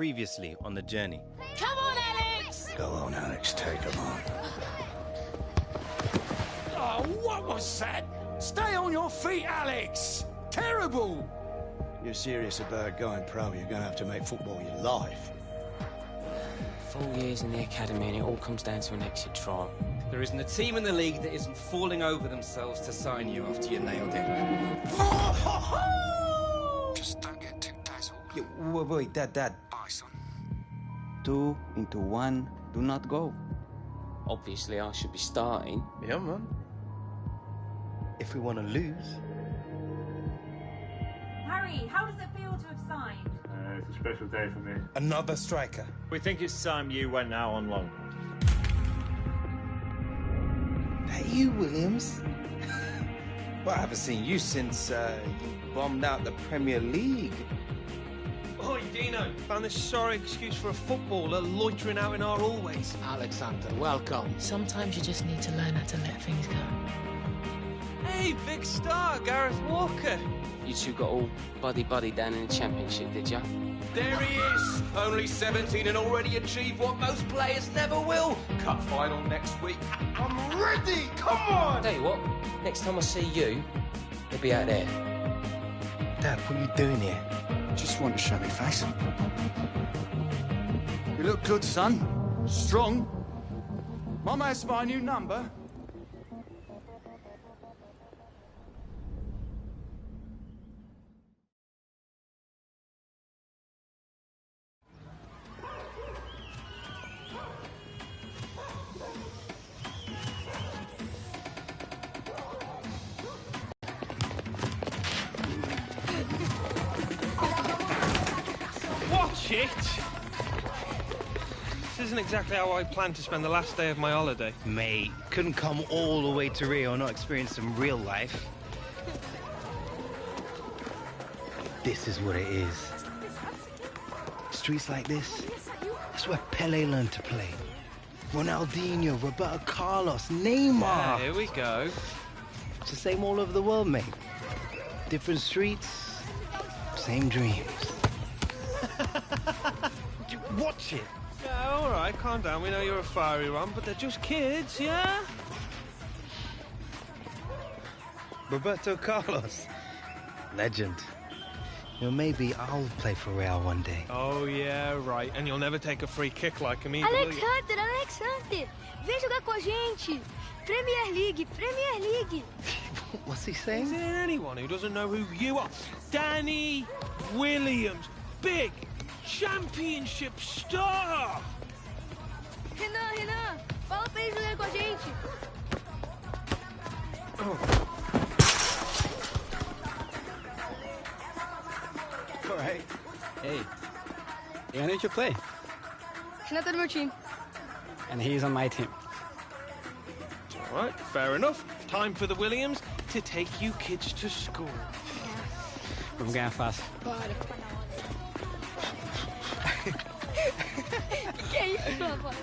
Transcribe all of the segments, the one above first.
Previously on The Journey. Come on, Alex! Go on, Alex, take him on. Oh, what was that? Stay on your feet, Alex! Terrible! You're serious about going pro, you're going to have to make football your life. 4 years in the academy and it all comes down to an exit trial. There isn't a team in the league that isn't falling over themselves to sign you after you nailed it. Just don't get too dazzled. Yeah, wait, Dad. Bye, son. 2 into 1, do not go. Obviously, I should be starting. Yeah, man. If we want to lose. Harry, how does it feel to have signed? It's a special day for me. Another striker. We think it's time you went out on loan. That you, Williams? Well, I haven't seen you since you bombed out the Premier League. Oi, Dino. Found this sorry excuse for a footballer loitering out in our hallways. Alexander, welcome. Sometimes you just need to learn how to let things go. Hey, big star, Gareth Walker. You two got all buddy down in the championship, did ya? There he is! Only 17 and already achieved what most players never will. Cup final next week. I'm ready! Come on! Tell you what, next time I see you, he'll be out there. Dad, what are you doing here? Just want to show me face. You look good, son. Strong. Mama has my new number. Watch it! This isn't exactly how I planned to spend the last day of my holiday. Mate, couldn't come all the way to Rio and not experience some real life. This is what it is. Streets like this, that's where Pele learned to play. Ronaldinho, Roberto Carlos, Neymar. Yeah, here we go. It's the same all over the world, mate. Different streets, same dreams. Watch it. Yeah, all right, calm down. We know you're a fiery one, but they're just kids, yeah? Roberto Carlos, legend. You know, maybe I'll play for Real one day. Oh, yeah, right. And you'll never take a free kick like him either, will you? Alexander, vem jogar com a gente. Premier League. What's he Is saying? there anyone who doesn't know who you are? Danny Williams, big championship star! Renan, fala pra ele jogar com a gente. All right. Hey, you need to play. Renan tá no meu time. And he's on my team. All right, fair enough. Time for the Williams to take you kids to school. Vamos ganhar fácil. Bora. Que é isso, rapaz?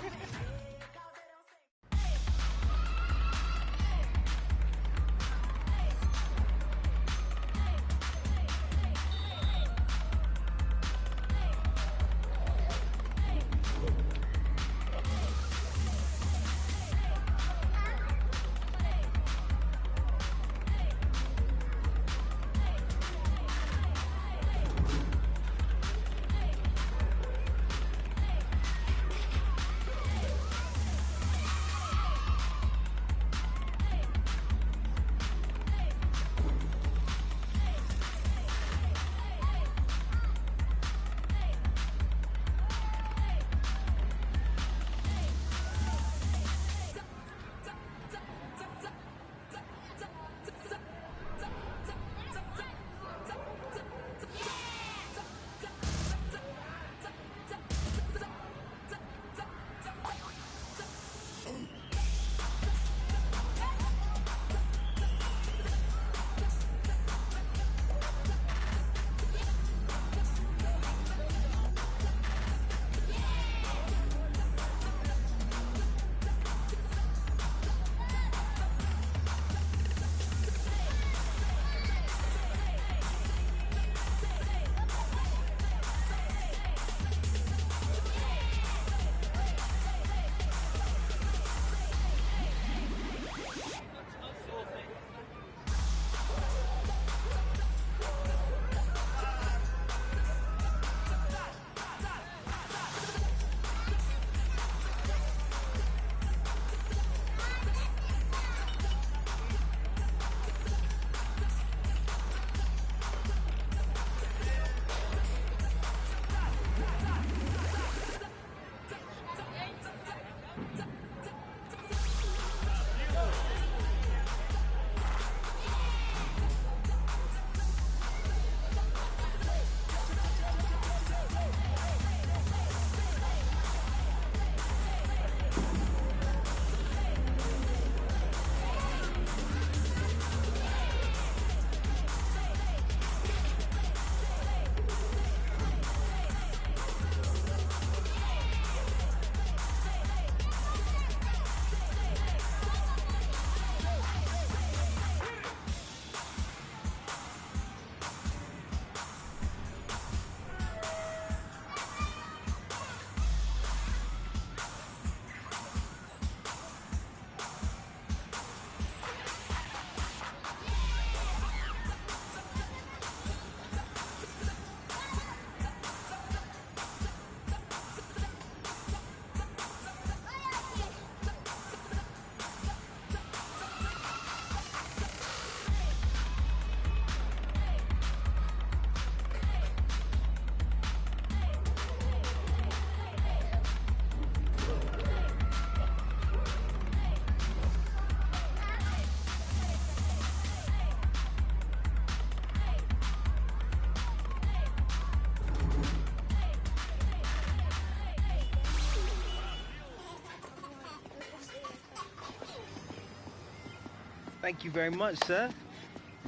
Thank you very much, sir.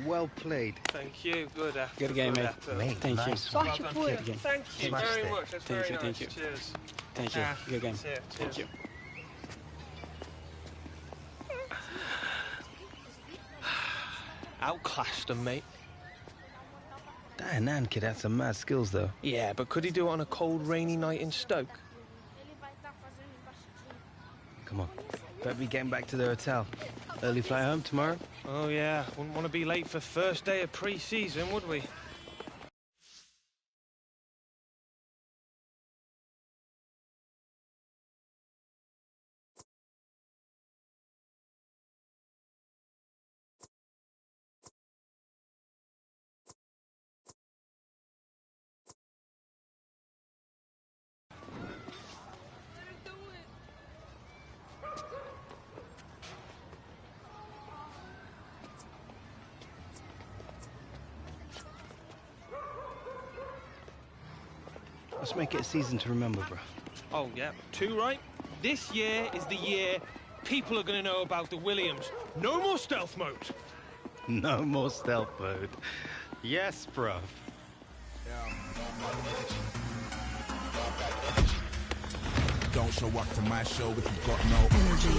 Well played. Thank you. Good effort. Good game, mate. Mate, Thank you. nice. Well Sorte done. pura. Good game. Thank you Smashed very it. much. That's Thank very you, nice. thank you. Cheers. Thank you. Good game. See ya. Thank Cheers. you. Outclassed him, mate. That Nan kid had some mad skills, though. Yeah, but could he do it on a cold, rainy night in Stoke? Come on. Better be getting back to the hotel. Early flight home tomorrow? Oh, yeah. Wouldn't want to be late for first day of pre-season, would we? Let's make it a season to remember, bro. Oh, yeah. 2 right. This year is the year people are going to know about the Williams. No more stealth mode. No more stealth mode. Yes, bro. Don't show up to my show if you've got no energy.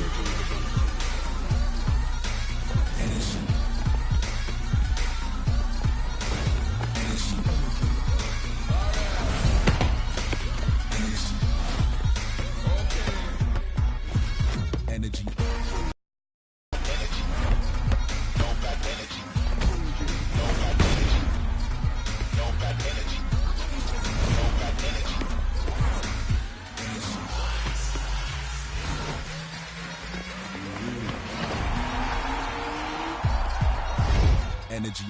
Energy. Energy.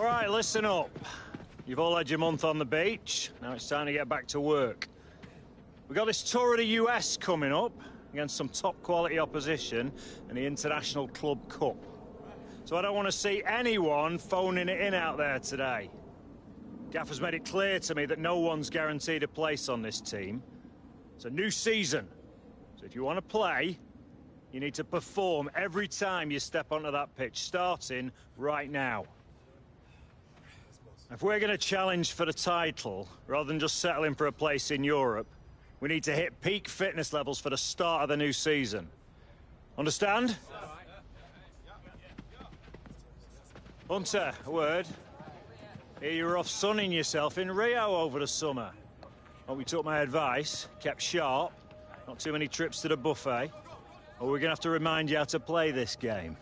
All right, listen up. You've all had your month on the beach. Now it's time to get back to work. We've got this tour of the US coming up against some top-quality opposition in the International Club Cup. So I don't want to see anyone phoning it in out there today. Gaffer's made it clear to me that no one's guaranteed a place on this team. It's a new season. So if you want to play, you need to perform every time you step onto that pitch, starting right now. If we're going to challenge for the title, rather than just settling for a place in Europe, we need to hit peak fitness levels for the start of the new season. Understand? Hunter, a word. Here you were off sunning yourself in Rio over the summer. Hope you took my advice, kept sharp, not too many trips to the buffet, or we're going to have to remind you how to play this game.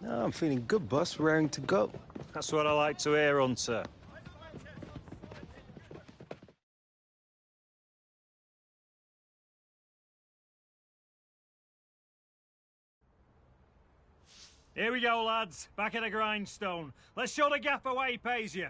No, I'm feeling good, boss. Raring to go. That's what I like to hear, Hunter. Here we go, lads. Back at the grindstone. Let's show the gaffer why he pays you.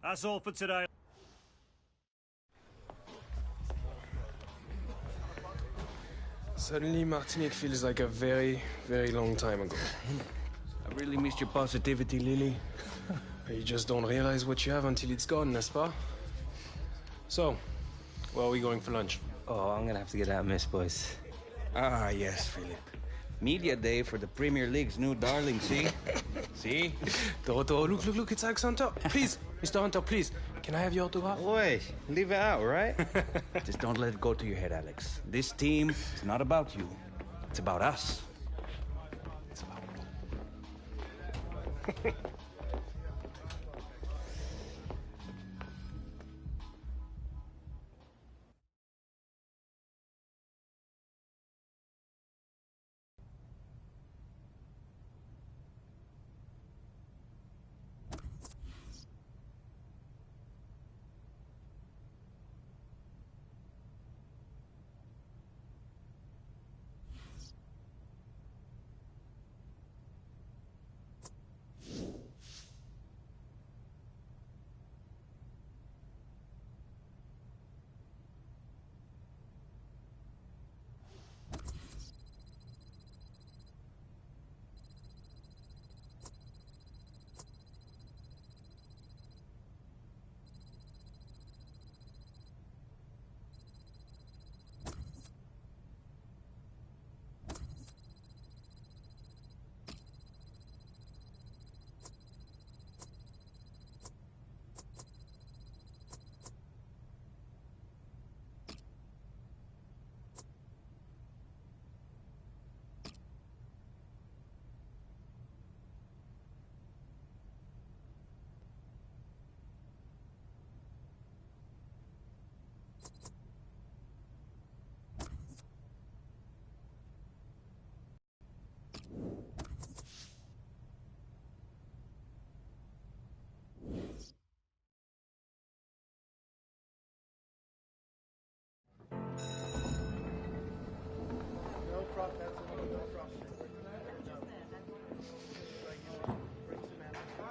That's all for today. Suddenly, Martinique feels like a very, very long time ago. I really missed your positivity, Lily. You just don't realize what you have until it's gone, n'est-ce pas? So, where are we going for lunch? Oh, I'm gonna have to get out of Miss Boys. Ah, yes, Philip. Media day for the Premier League's new darling, see? See? Toto, look, it's Alex Hunter. Please, Mr. Hunter, please. Can I have your autograph? Boy, leave it out, right? Just don't let it go to your head, Alex. This team is not about you. It's about us. It's about...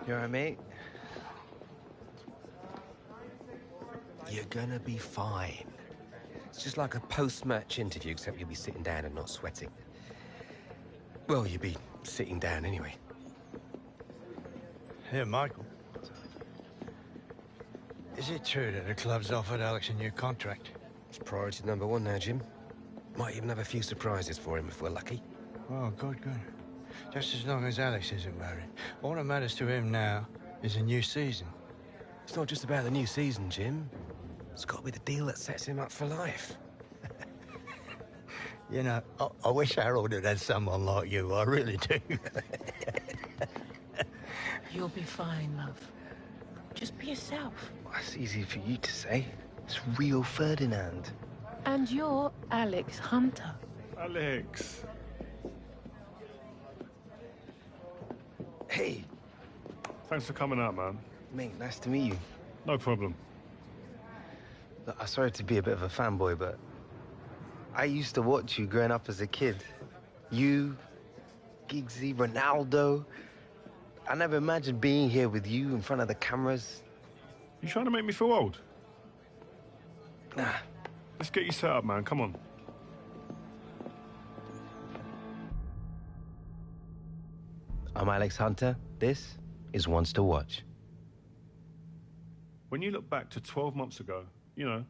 You alright, mate? You're gonna be fine. It's just like a post-match interview, except you'll be sitting down and not sweating. Well, you'll be sitting down anyway. Here, Michael. Is it true that the club's offered Alex a new contract? It's priority number one now, Jim. Might even have a few surprises for him if we're lucky. Oh, good. Just as long as Alex isn't married. All that matters to him now is a new season. It's not just about the new season, Jim. It's got to be the deal that sets him up for life. You know, I wish Harold had someone like you. I really do. You'll be fine, love. Just be yourself. That's easy for you to say. It's real Ferdinand. And you're Alex Hunter. Alex. Hey. Thanks for coming out, man. Mate, nice to meet you. No problem. Look, I'm sorry to be a bit of a fanboy, but I used to watch you growing up as a kid. You, Giggsy, Ronaldo. I never imagined being here with you in front of the cameras. You trying to make me feel old? Nah. Let's get you set up, man. Come on. I'm Alex Hunter. This is Ones to Watch. When you look back to 12 months ago, you know,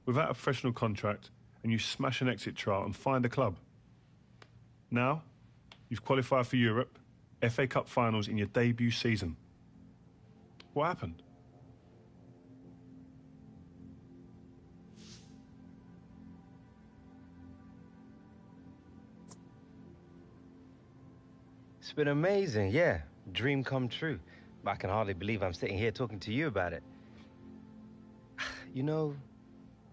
without a professional contract, and you smash an exit trial and find a club. Now, you've qualified for Europe, FA Cup finals in your debut season. What happened? It's been amazing, yeah. Dream come true. But I can hardly believe I'm sitting here talking to you about it. You know,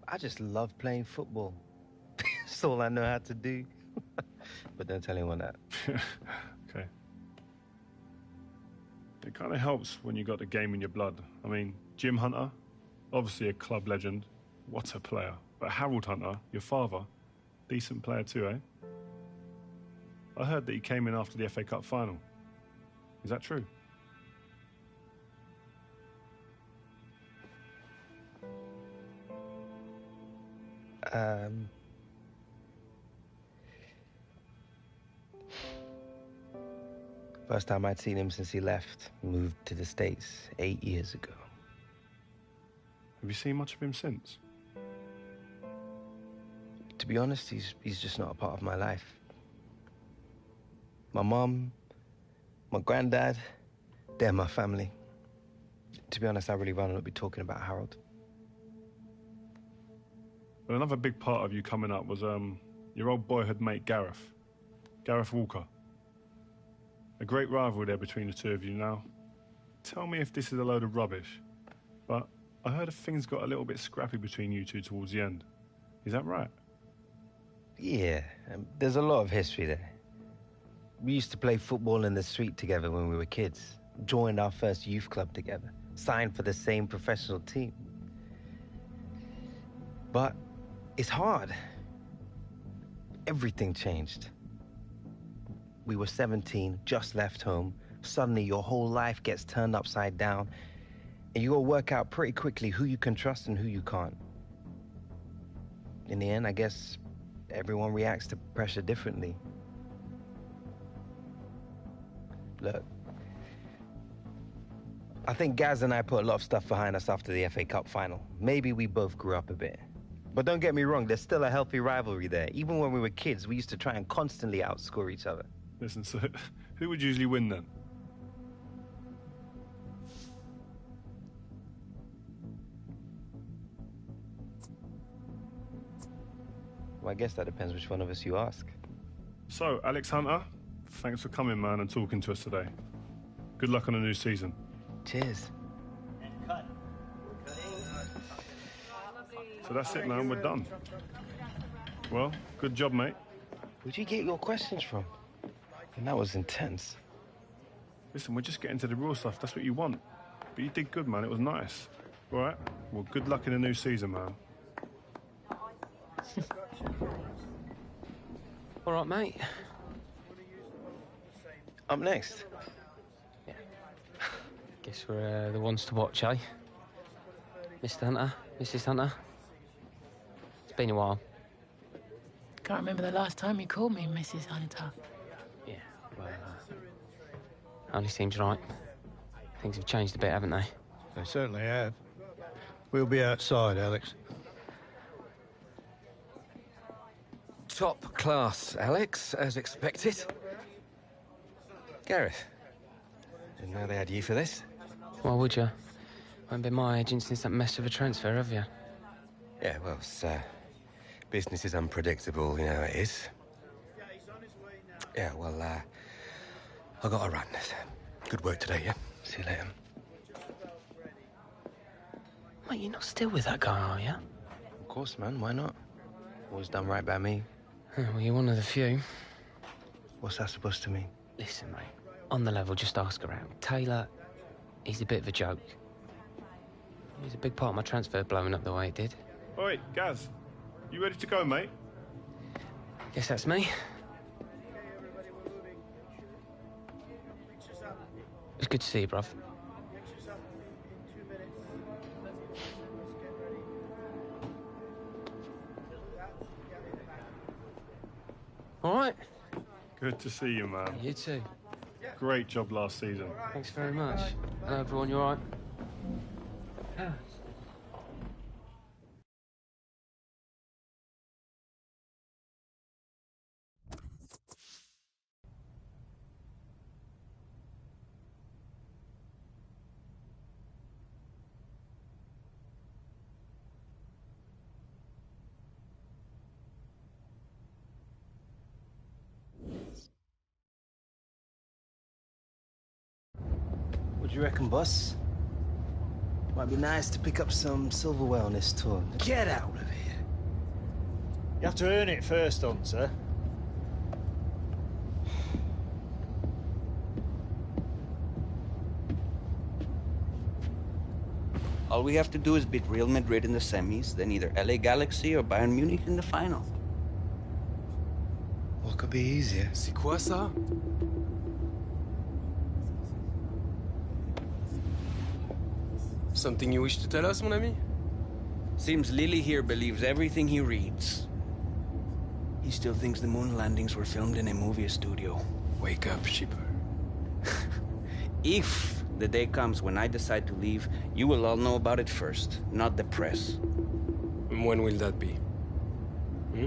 I just love playing football. That's all I know how to do. But don't tell anyone that. Okay. It kind of helps when you got the game in your blood. I mean, Jim Hunter, obviously a club legend. What a player. But Harold Hunter, your father, decent player too, eh? I heard that he came in after the FA Cup final. Is that true? First time I'd seen him since he left, moved to the States 8 years ago. Have you seen much of him since? To be honest, he's just not a part of my life. My mom, my granddad, they're my family. To be honest, I really rather not be talking about Harold. Well, another big part of you coming up was your old boyhood mate Gareth Walker. A great rivalry there between the two of you now. Tell me if this is a load of rubbish, but I heard things got a little bit scrappy between you two towards the end. Is that right? Yeah, there's a lot of history there. We used to play football in the street together when we were kids, joined our first youth club together, signed for the same professional team. But it's hard. Everything changed. We were 17, just left home. Suddenly your whole life gets turned upside down, and you gotta work out pretty quickly who you can trust and who you can't. In the end, I guess everyone reacts to pressure differently. Look, I think Gaz and I put a lot of stuff behind us after the FA Cup final. Maybe we both grew up a bit. But don't get me wrong, there's still a healthy rivalry there. Even when we were kids, we used to try and constantly outscore each other. Listen, so who would usually win then? Well, I guess that depends which one of us you ask. So, Alex Hunter, thanks for coming, man, and talking to us today. Good luck on the new season. Cheers. So that's it, man. We're done. Well, good job, mate. Where'd you get your questions from? And that was intense. Listen, we're just getting to the real stuff. That's what you want. But you did good, man. It was nice. All right? Well, good luck in the new season, man. All right, mate. Up next. Yeah. Guess we're the ones to watch, eh? Mr. Hunter, Mrs. Hunter. It's been a while. Can't remember the last time you called me Mrs. Hunter. Yeah, well, only seems right. Things have changed a bit, haven't they? They certainly have. We'll be outside, Alex. Top class, Alex, as expected. Gareth, didn't know they had you for this. Why would you? Won't been my agent since that mess of a transfer, have you? Yeah, well, business is unpredictable, you know how it is. Yeah, well, I got to run. Good work today, yeah? See you later. Mate, you're not still with that guy, are you? Of course, man. Why not? Always done right by me. Well, you're one of the few. What's that supposed to mean? Listen, mate. On the level, just ask around. Taylor, he's a bit of a joke. He was a big part of my transfer blowing up the way it did. All right, Gaz, you ready to go, mate? Guess that's me. It's good to see you, bruv. All right. Good to see you, man. You too. Great job last season. Thanks very much. Hello, everyone. You all right? What do you reckon, boss? Might be nice to pick up some silverware on this tour. Get out of here. You have to earn it first, Hunter. All we have to do is beat Real Madrid in the semis, then either LA Galaxy or Bayern Munich in the final. What could be easier? C'est quoi ça? Something you wish to tell us, mon ami? Seems Lily here believes everything he reads. He still thinks the moon landings were filmed in a movie studio. Wake up, shipper. If the day comes when I decide to leave, you will all know about it first, not the press. And when will that be? Hmm?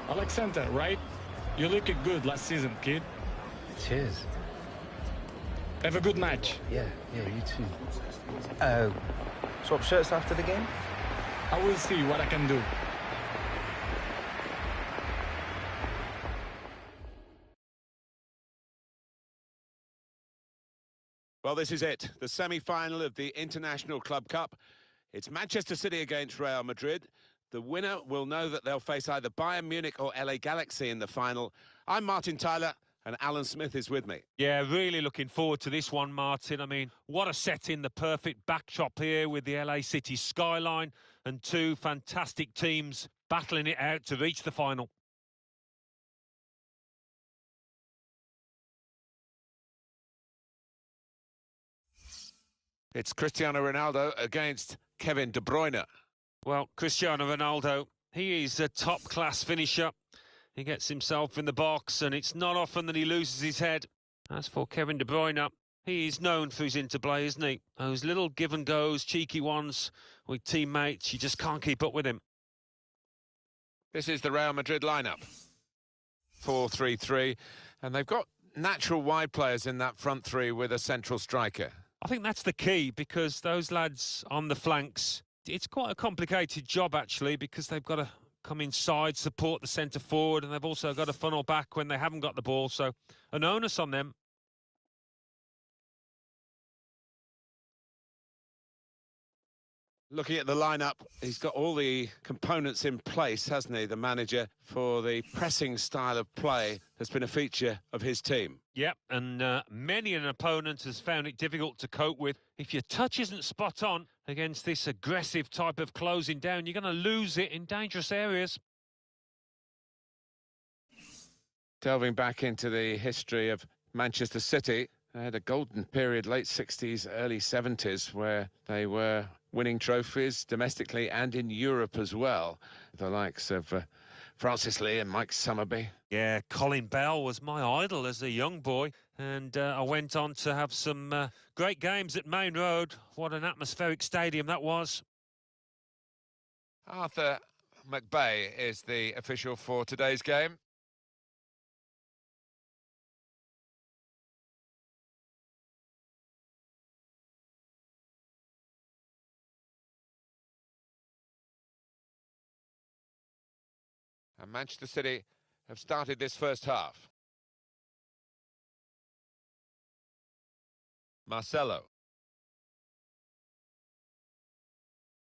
Alexander, right? You looked good last season, kid. Cheers. Have a good match. Yeah, you too. Swap shirts after the game? I will see what I can do. Well, this is it, the semi-final of the International Club Cup. It's Manchester City against Real Madrid. The winner will know that they'll face either Bayern Munich or LA Galaxy in the final. I'm Martin Tyler, and Alan Smith is with me. Yeah, really looking forward to this one, Martin. I mean, what a setting, the perfect backdrop here with the LA City skyline and two fantastic teams battling it out to reach the final. It's Cristiano Ronaldo against Kevin De Bruyne. Well, Cristiano Ronaldo, he is a top-class finisher. He gets himself in the box, and it's not often that he loses his head. As for Kevin De Bruyne, he is known for his interplay, isn't he? Those little give-and-goes, cheeky ones with teammates, you just can't keep up with him. This is the Real Madrid lineup. 4-3-3, and they've got natural wide players in that front three with a central striker. I think that's the key, because those lads on the flanks, it's quite a complicated job, actually, because they've got to come inside, support the centre forward, and they've also got to funnel back when they haven't got the ball, so an onus on them. Looking at the lineup, he's got all the components in place, hasn't he, the manager, for the pressing style of play that's been a feature of his team. Yep, and many an opponent has found it difficult to cope with. If your touch isn't spot on against this aggressive type of closing down, you're going to lose it in dangerous areas. Delving back into the history of Manchester City, they had a golden period, late 60s, early 70s, where they were winning trophies domestically and in Europe as well. The likes of Francis Lee and Mike Summerby. Yeah, Colin Bell was my idol as a young boy, and I went on to have some great games at Main Road. What an atmospheric stadium that was. Arthur McBay is the official for today's game. And Manchester City have started this first half. Marcelo.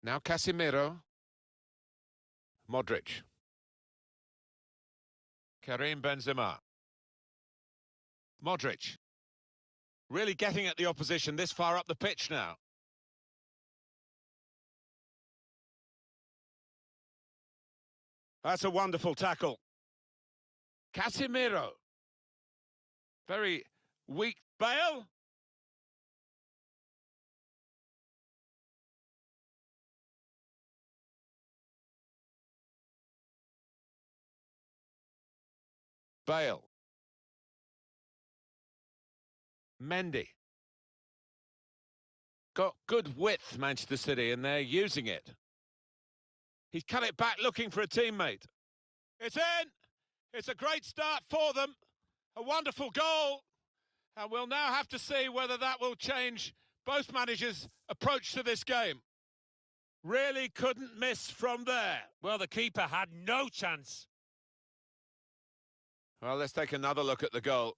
Now Casemiro. Modric. Karim Benzema. Modric. Really getting at the opposition this far up the pitch now. That's a wonderful tackle. Casemiro. Very weak. Bale. Bale. Mendy. Got good width, Manchester City, and they're using it. He's cut it back looking for a teammate. It's in! It's a great start for them. A wonderful goal. And we'll now have to see whether that will change both managers' approach to this game. Really couldn't miss from there. Well, the keeper had no chance. Well, let's take another look at the goal.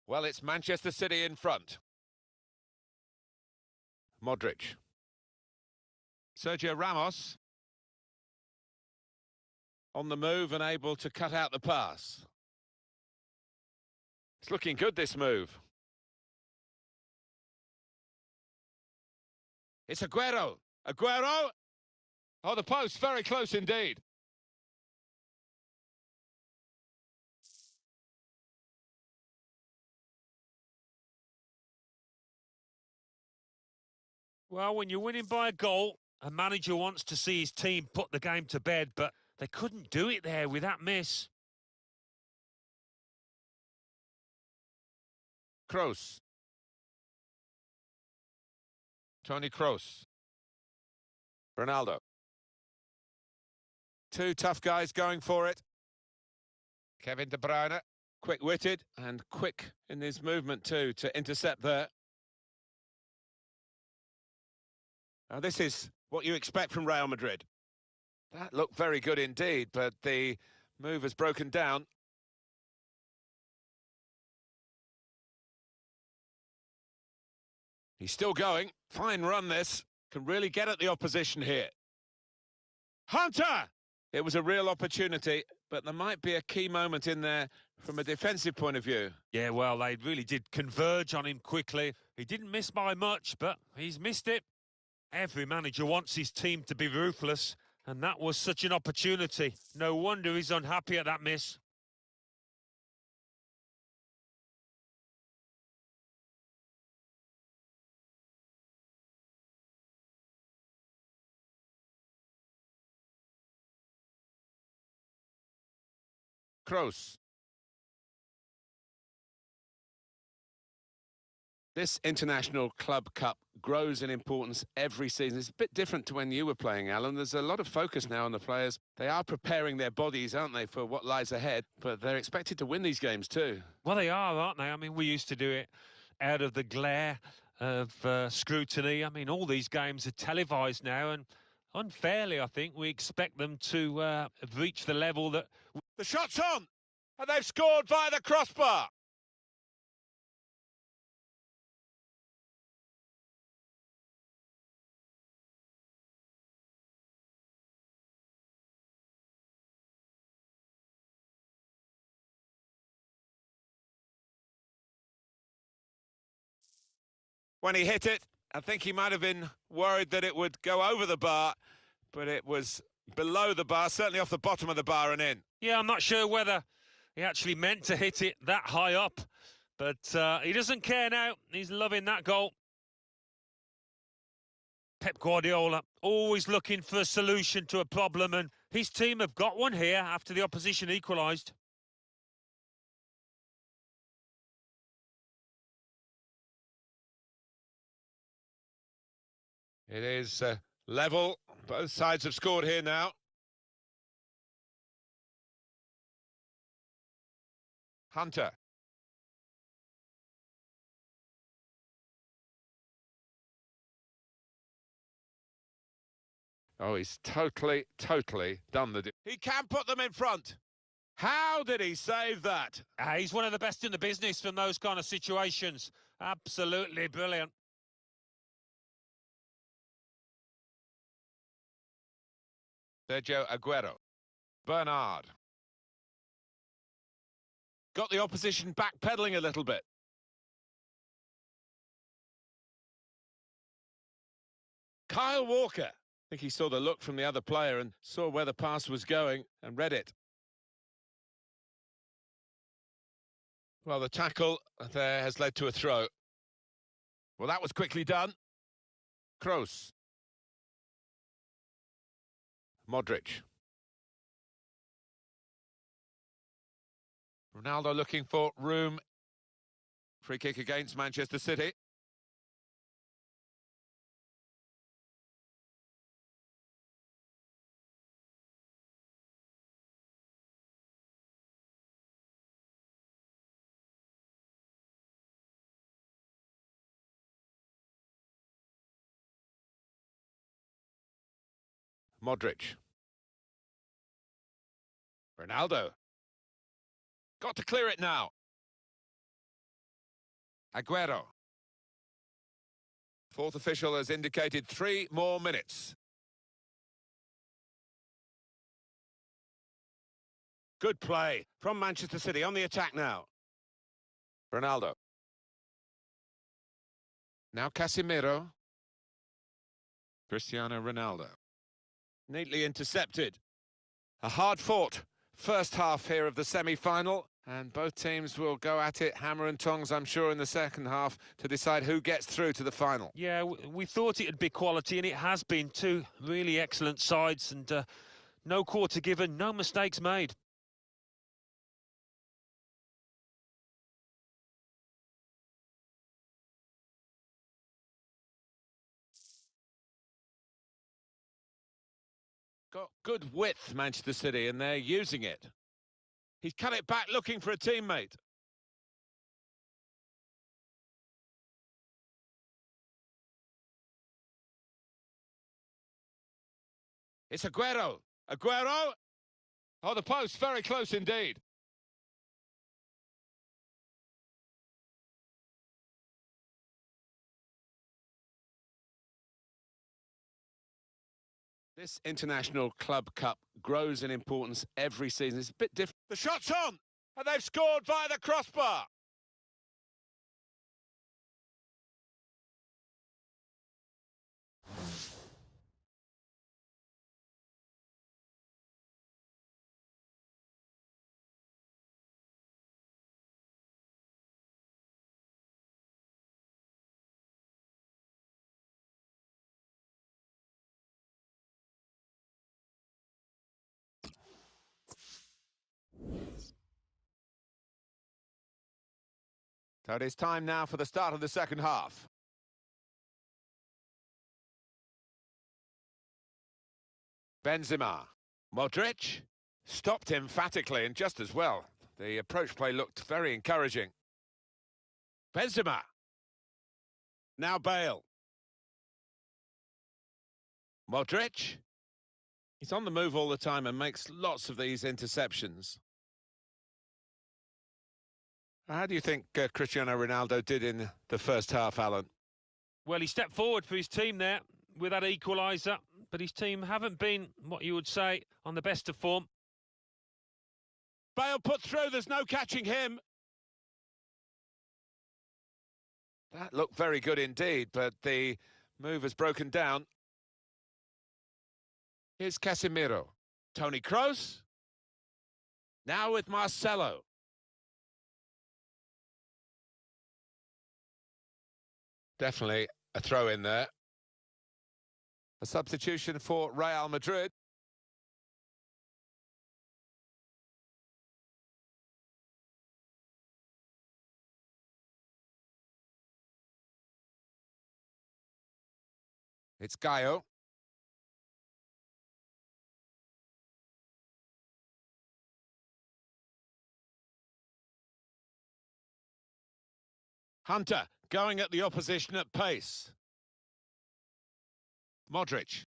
Well, it's Manchester City in front. Modric. Sergio Ramos. On the move and able to cut out the pass. It's looking good, this move. It's Aguero. Aguero. Oh, the post, very close indeed. Well, when you're winning by a goal, a manager wants to see his team put the game to bed, but they couldn't do it there with that miss. Kroos. Toni Kroos. Ronaldo. Two tough guys going for it. Kevin De Bruyne, quick-witted and quick in his movement too to intercept there. Now this is what you expect from Real Madrid. That looked very good indeed, but the move has broken down. He's still going. Fine run this. Can really get at the opposition here. Hunter! It was a real opportunity, but there might be a key moment in there from a defensive point of view. Yeah, well, they really did converge on him quickly. He didn't miss by much, but he's missed it. Every manager wants his team to be ruthless, and that was such an opportunity. No wonder he's unhappy at that miss. Kroos. This International Club Cup grows in importance every season. It's a bit different to when you were playing, Alan. There's a lot of focus now on the players. They are preparing their bodies, aren't they, for what lies ahead, but they're expected to win these games too. Well, they are, aren't they? I mean, we used to do it out of the glare of scrutiny. I mean, all these games are televised now, and unfairly, I think, we expect them to reach the level that... The shot's on, and they've scored via the crossbar. When he hit it, I think he might have been worried that it would go over the bar, but it was below the bar, certainly off the bottom of the bar and in. Yeah, I'm not sure whether he actually meant to hit it that high up, but he doesn't care now. He's loving that goal. Pep Guardiola, always looking for a solution to a problem, and his team have got one here after the opposition equalised. It is level. Both sides have scored here now. Hunter. Oh, he's totally done the... He can put them in front. How did he save that? He's one of the best in the business from those kind of situations. Absolutely brilliant. Sergio Aguero. Bernard. Got the opposition backpedaling a little bit. Kyle Walker. I think he saw the look from the other player and saw where the pass was going and read it. Well, the tackle there has led to a throw. Well, that was quickly done. Kroos. Modric. Ronaldo looking for room. Free kick against Manchester City. Modric. Ronaldo. Got to clear it now. Aguero. Fourth official has indicated 3 more minutes. Good play from Manchester City on the attack now. Ronaldo. Now Casemiro. Cristiano Ronaldo. Neatly intercepted. A hard-fought first half here of the semi-final, and both teams will go at it hammer and tongs, I'm sure, in the second half to decide who gets through to the final. Yeah, we thought it'd be quality, and it has been. Two really excellent sides, and no quarter given, no mistakes made. Got good width, Manchester City, and they're using it. He's cut it back looking for a teammate. It's Aguero. Aguero! Oh, the post, very close indeed. This International Club Cup grows in importance every season. It's a bit different. The shot's on, and they've scored via the crossbar. So it is time now for the start of the second half. Benzema. Modric stopped emphatically and just as well. The approach play looked very encouraging. Benzema. Now Bale. Modric. He's on the move all the time and makes lots of these interceptions. How do you think Cristiano Ronaldo did in the first half, Alan? Well, he stepped forward for his team there with that equaliser, but his team haven't been, what you would say, on the best of form. Bale put through, there's no catching him. That looked very good indeed, but the move has broken down. Here's Casemiro. Toni Kroos. Now with Marcelo. Definitely a throw in there. A substitution for Real Madrid. It's Gaio. Hunter going at the opposition at pace. Modric.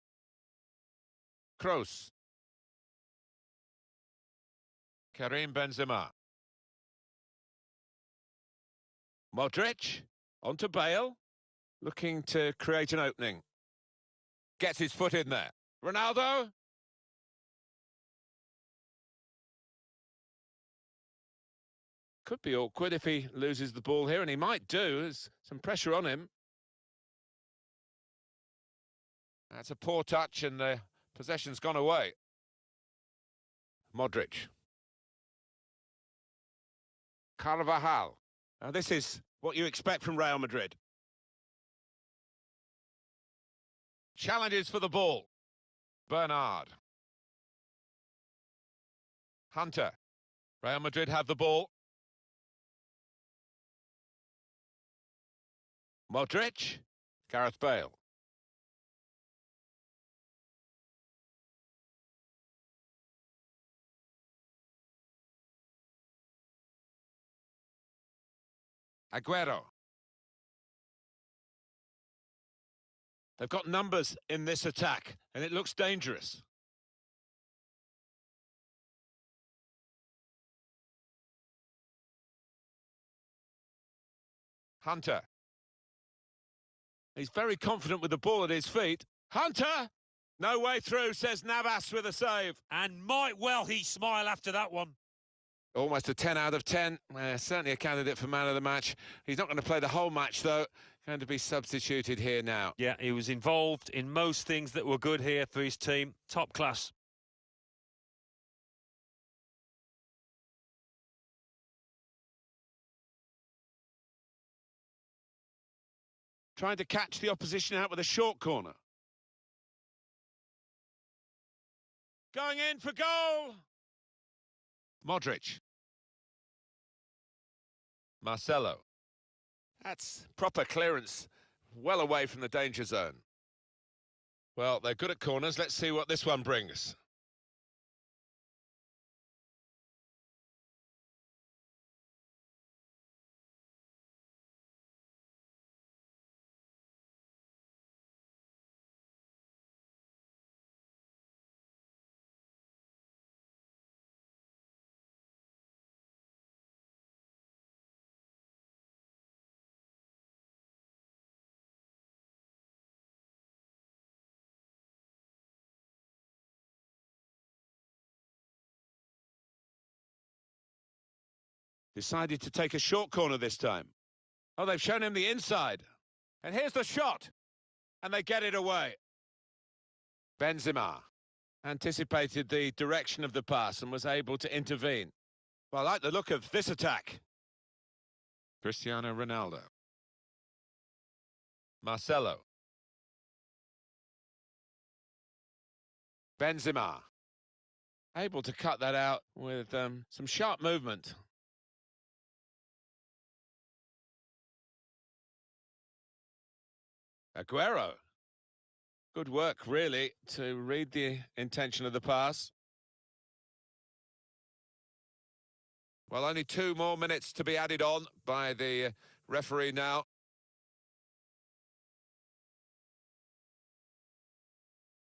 Kroos. Karim Benzema. Modric. Onto Bale. Looking to create an opening. Gets his foot in there. Ronaldo. Could be awkward if he loses the ball here, and he might do. There's some pressure on him. That's a poor touch, and the possession's gone away. Modric. Carvajal. Now, this is what you expect from Real Madrid. Challenges for the ball. Bernard. Hunter. Real Madrid have the ball. Modric. Gareth Bale. Aguero. They've got numbers in this attack, and it looks dangerous. Hunter. He's very confident with the ball at his feet. Hunter! No way through, says Navas with a save. And might well he smile after that one. Almost a 10 out of 10. Certainly a candidate for man of the match. He's not going to play the whole match, though. Going to be substituted here now. Yeah, he was involved in most things that were good here for his team. Top class. Trying to catch the opposition out with a short corner. Going in for goal! Modric. Marcelo. That's proper clearance, well away from the danger zone. Well, they're good at corners. Let's see what this one brings. Decided to take a short corner this time. Oh, they've shown him the inside. And here's the shot. And they get it away. Benzema anticipated the direction of the pass and was able to intervene. Well, I like the look of this attack. Cristiano Ronaldo. Marcelo. Benzema. Able to cut that out with some sharp movement. Aguero. Good work, really, to read the intention of the pass. Well, only 2 more minutes to be added on by the referee now.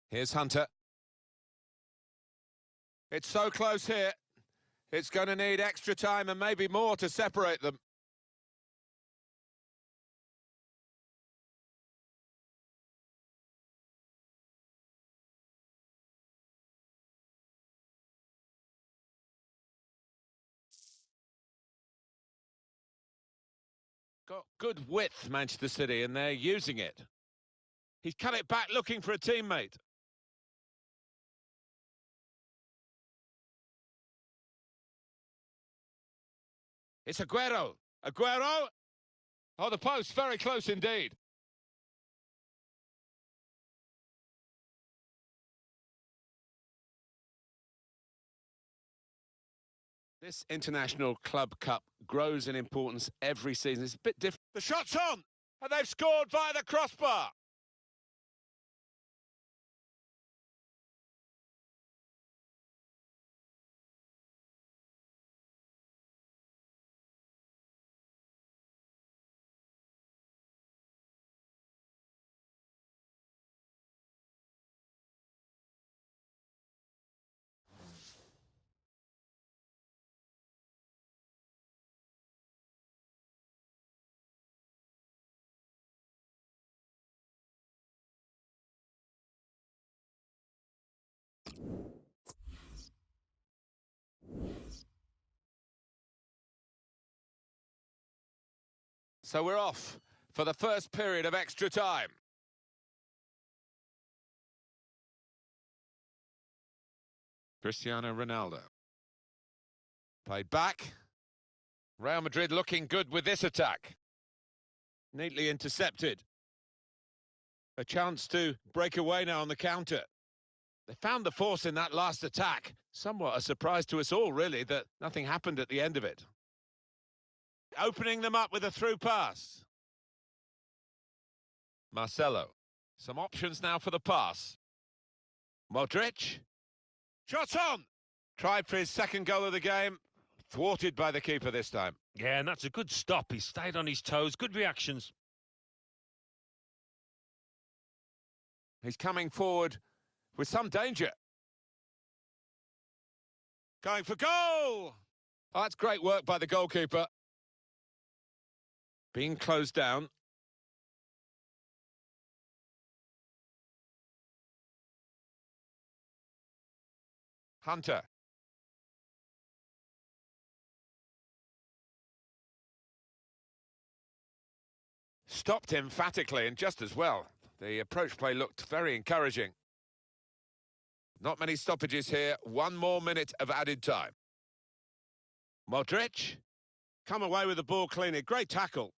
Here's Hunter. It's so close here. It's going to need extra time and maybe more to separate them. Got good width, Manchester City, and they're using it. He's cut it back looking for a teammate. It's Aguero. Aguero! Oh, the post, very close indeed. This International Club Cup grows in importance every season. It's a bit different. The shot's on, and they've scored via the crossbar. So we're off for the first period of extra time. Cristiano Ronaldo. Played back. Real Madrid looking good with this attack. Neatly intercepted. A chance to break away now on the counter. They found the force in that last attack. Somewhat a surprise to us all, really, that nothing happened at the end of it. Opening them up with a through pass. Marcelo. Some options now for the pass. Modric. Shot on! Tried for his second goal of the game. Thwarted by the keeper this time. Yeah, and that's a good stop. He stayed on his toes. Good reactions. He's coming forward with some danger. Going for goal! Oh, that's great work by the goalkeeper. Being closed down. Hunter. Stopped emphatically and just as well. The approach play looked very encouraging. Not many stoppages here. 1 more minute of added time. Modric. Come away with the ball cleanly. Great tackle.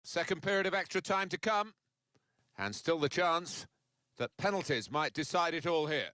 Second period of extra time to come. And still the chance that penalties might decide it all here.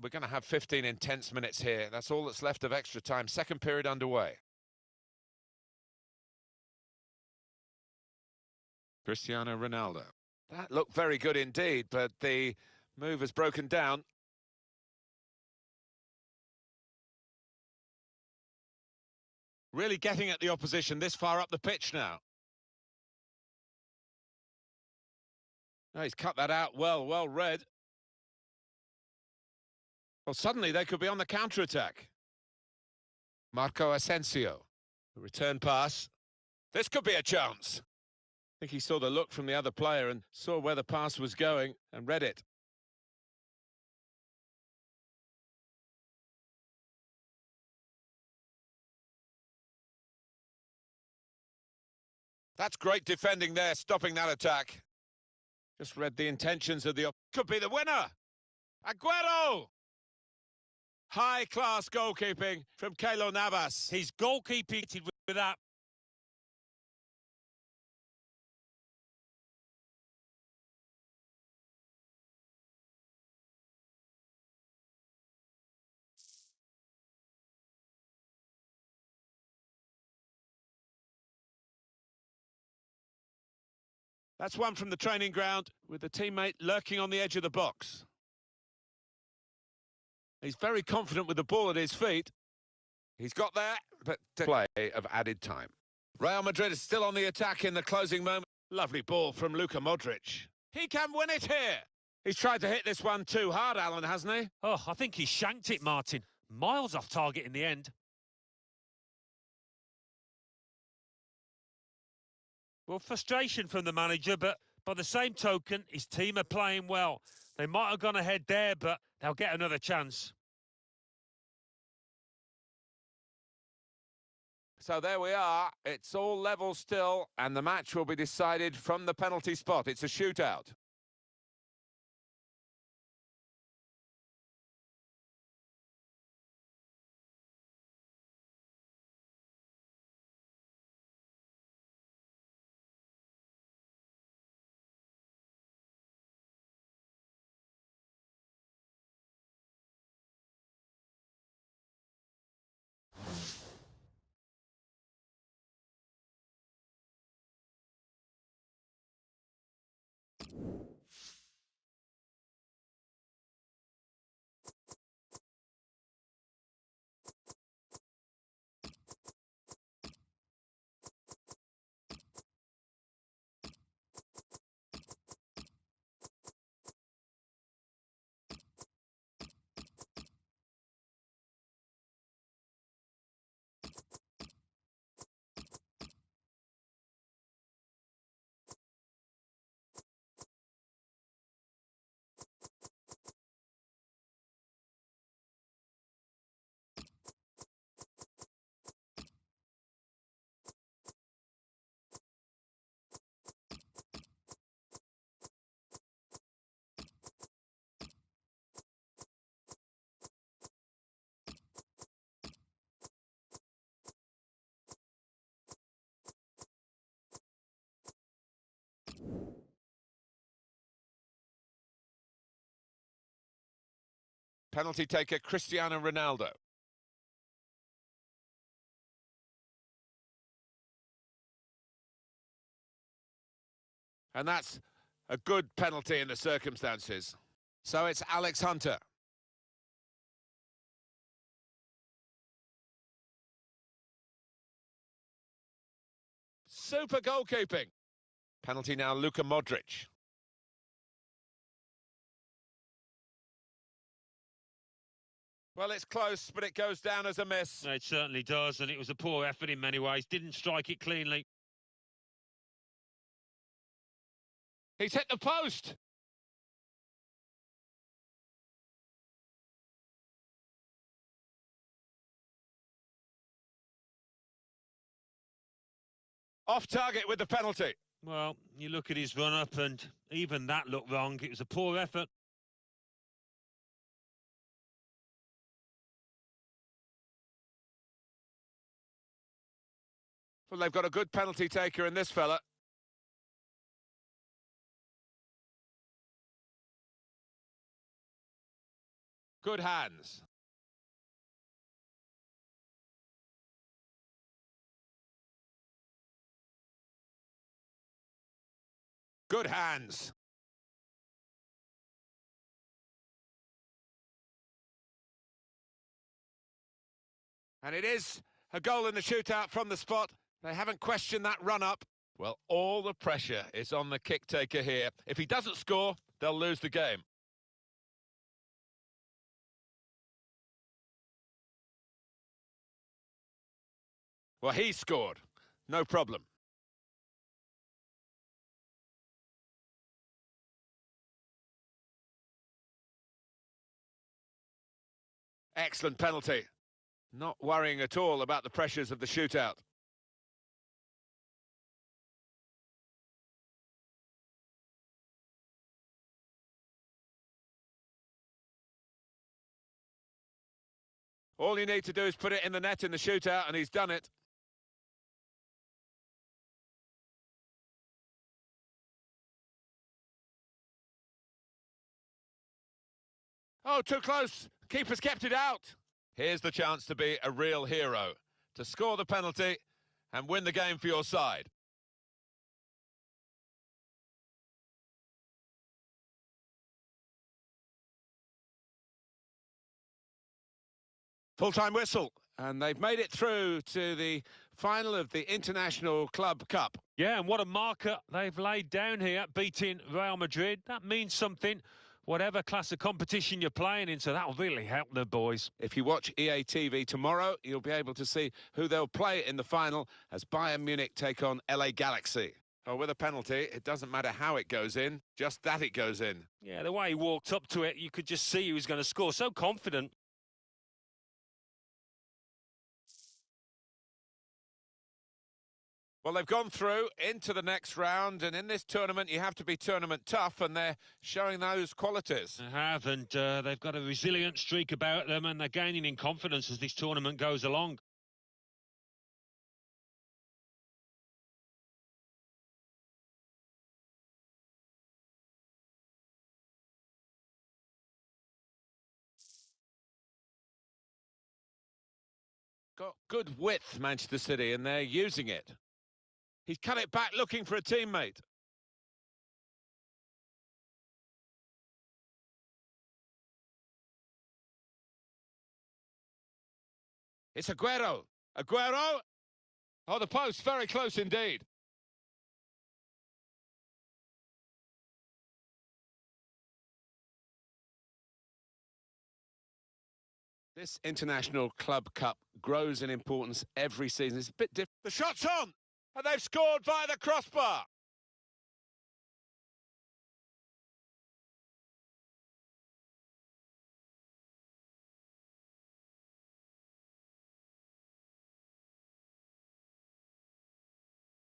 We're going to have 15 intense minutes here. That's all that's left of extra time. Second period underway. Cristiano Ronaldo. That looked very good indeed, but the move has broken down. Really getting at the opposition this far up the pitch now. Oh, he's cut that out well read. Well, suddenly they could be on the counter-attack. Marco Asensio. Return pass. This could be a chance. I think he saw the look from the other player and saw where the pass was going and read it. That's great defending there, stopping that attack. Just read the intentions of the... Could be the winner! Aguero! High-class goalkeeping from Keylor Navas. He's goalkeeping with that. That's one from the training ground with the teammate lurking on the edge of the box. He's very confident with the ball at his feet. He's got there, but play of added time. Real Madrid is still on the attack in the closing moment. Lovely ball from Luka Modric. He can win it here. He's tried to hit this one too hard, Alan, hasn't he? Oh, I think he shanked it, Martin. Miles off target in the end. Well, frustration from the manager, but by the same token, his team are playing well. They might have gone ahead there, but they'll get another chance. So there we are. It's all level still, and the match will be decided from the penalty spot. It's a shootout. Penalty taker Cristiano Ronaldo. And that's a good penalty in the circumstances. So it's Alex Hunter. Super goalkeeping. Penalty now, Luka Modric. Well, it's close, but it goes down as a miss. It certainly does, and it was a poor effort in many ways. Didn't strike it cleanly. He's hit the post. Off target with the penalty. Well, you look at his run-up, and even that looked wrong. It was a poor effort. Well, they've got a good penalty taker in this fella. Good hands. Good hands. And it is a goal in the shootout from the spot. They haven't questioned that run-up. Well, all the pressure is on the kick taker here. If he doesn't score, they'll lose the game. Well, he scored. No problem. Excellent penalty. Not worrying at all about the pressures of the shootout. All you need to do is put it in the net in the shootout, and he's done it. Oh, too close. Keeper's kept it out. Here's the chance to be a real hero, to score the penalty and win the game for your side. Full-time whistle, and they've made it through to the final of the International Club Cup. Yeah, and what a marker they've laid down here, beating Real Madrid. That means something, whatever class of competition you're playing in, so that'll really help the boys. If you watch EA TV tomorrow, you'll be able to see who they'll play in the final as Bayern Munich take on LA Galaxy. Oh, with a penalty, it doesn't matter how it goes in, just that it goes in. Yeah, the way he walked up to it, you could just see he was going to score. So confident. Well, they've gone through into the next round, and in this tournament, you have to be tournament tough, and they're showing those qualities. They have, and they've got a resilient streak about them, and they're gaining in confidence as this tournament goes along. Got good width, Manchester City, and they're using it. He's cut it back looking for a teammate. It's Aguero. Aguero! Oh, the post, very close indeed. This International Club Cup grows in importance every season. It's a bit different. The shot's on! And they've scored via the crossbar!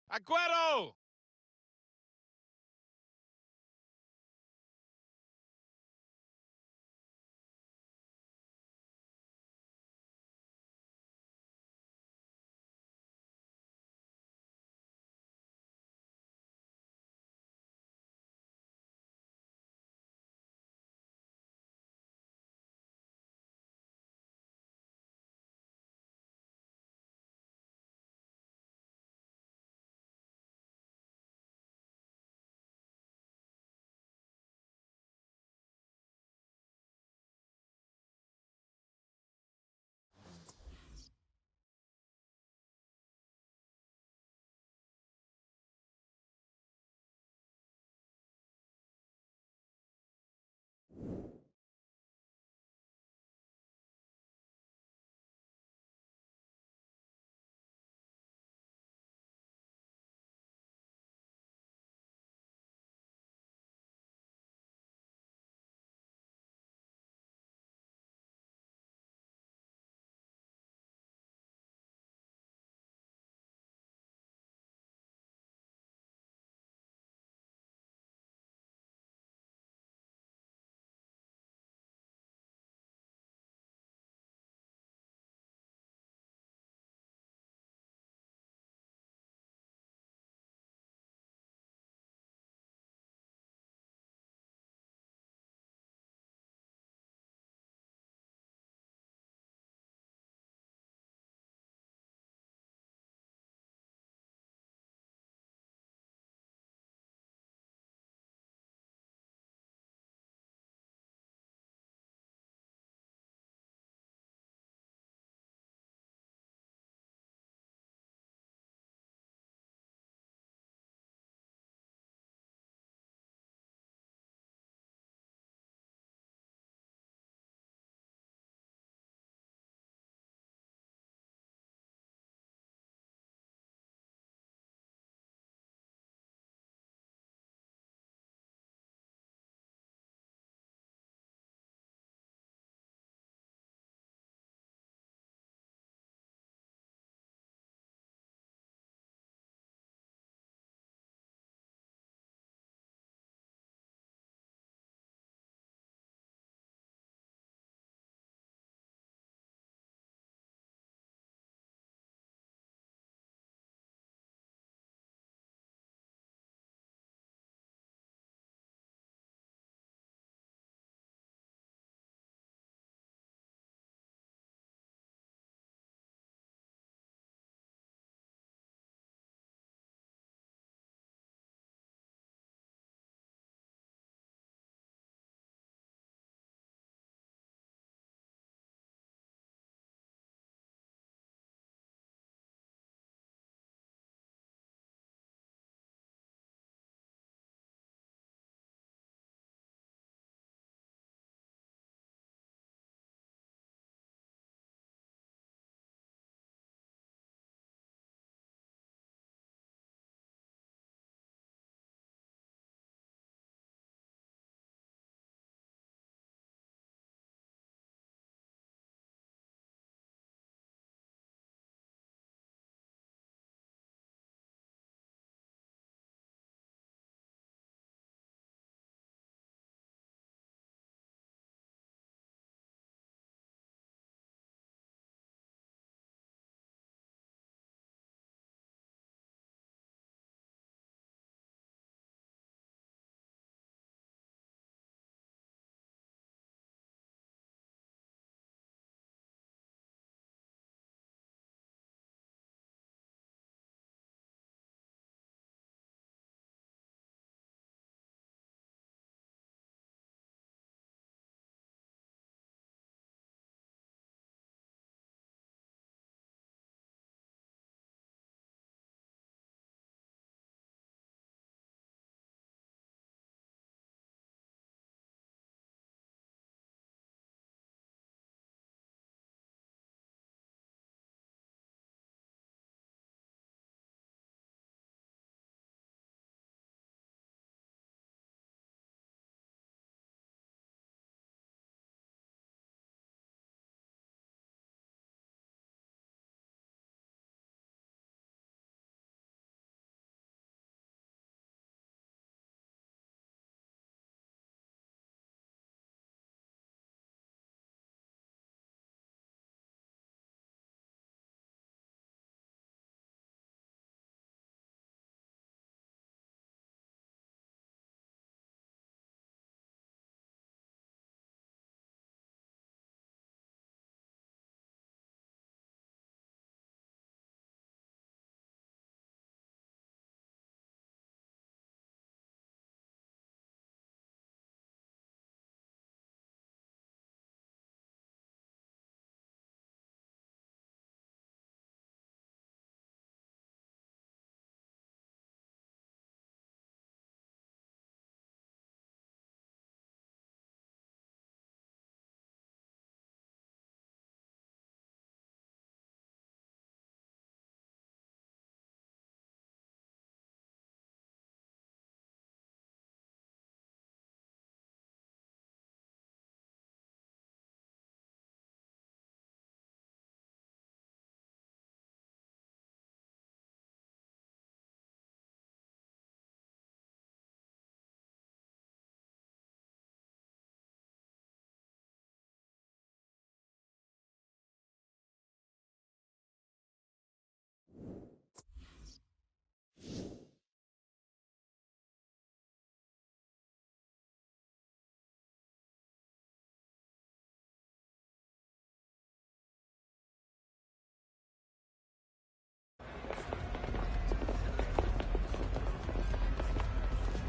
Aguero!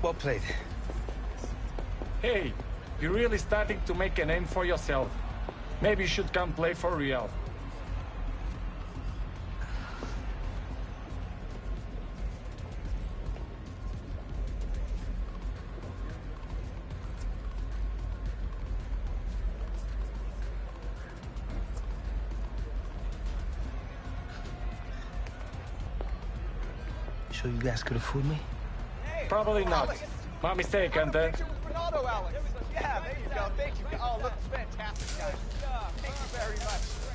Well played. Hey, you're really starting to make a name for yourself. Maybe you should come play for Real. Sure you guys could have fooled me? Probably not. My mistake, Hunter. Ronaldo, Alex. Yeah, there you go. Thank you. Oh, looks fantastic, guys. Thank you very much.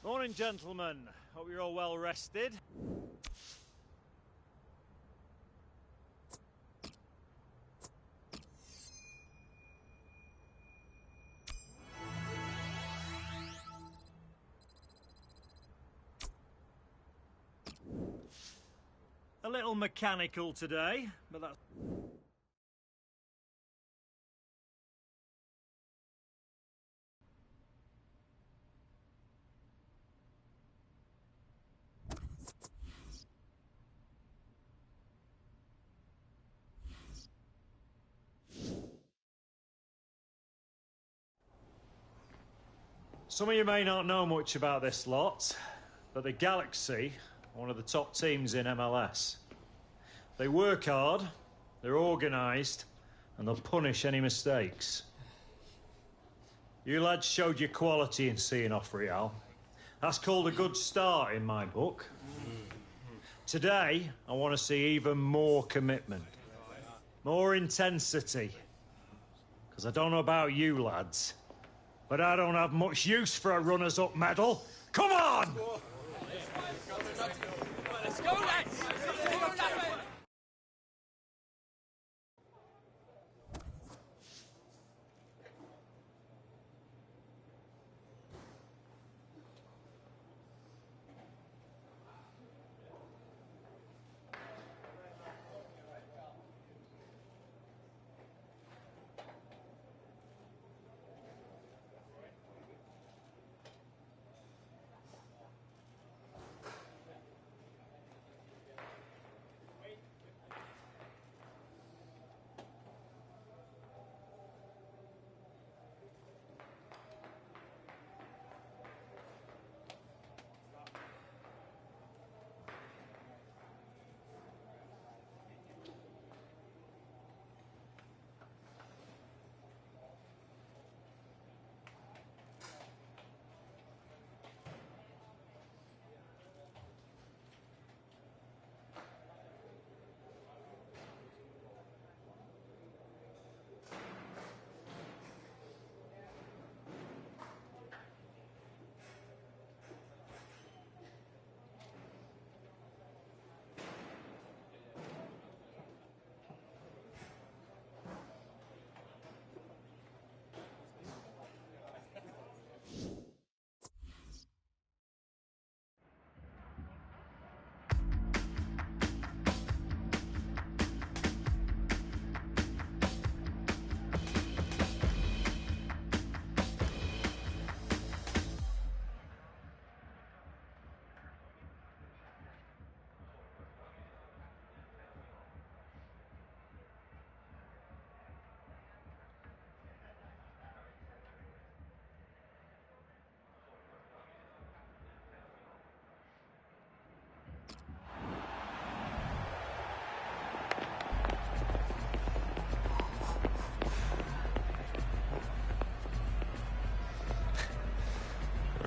Morning, gentlemen. Hope you're all well rested. A little mechanical today, but that's... Some of you may not know much about this lot, but the Galaxy are one of the top teams in MLS. They work hard, they're organised, and they'll punish any mistakes. You lads showed your quality in seeing off Real. That's called a good start in my book. Today, I want to see even more commitment, more intensity. Because I don't know about you lads, but I don't have much use for a runners-up medal. Come on! Let's go, lads!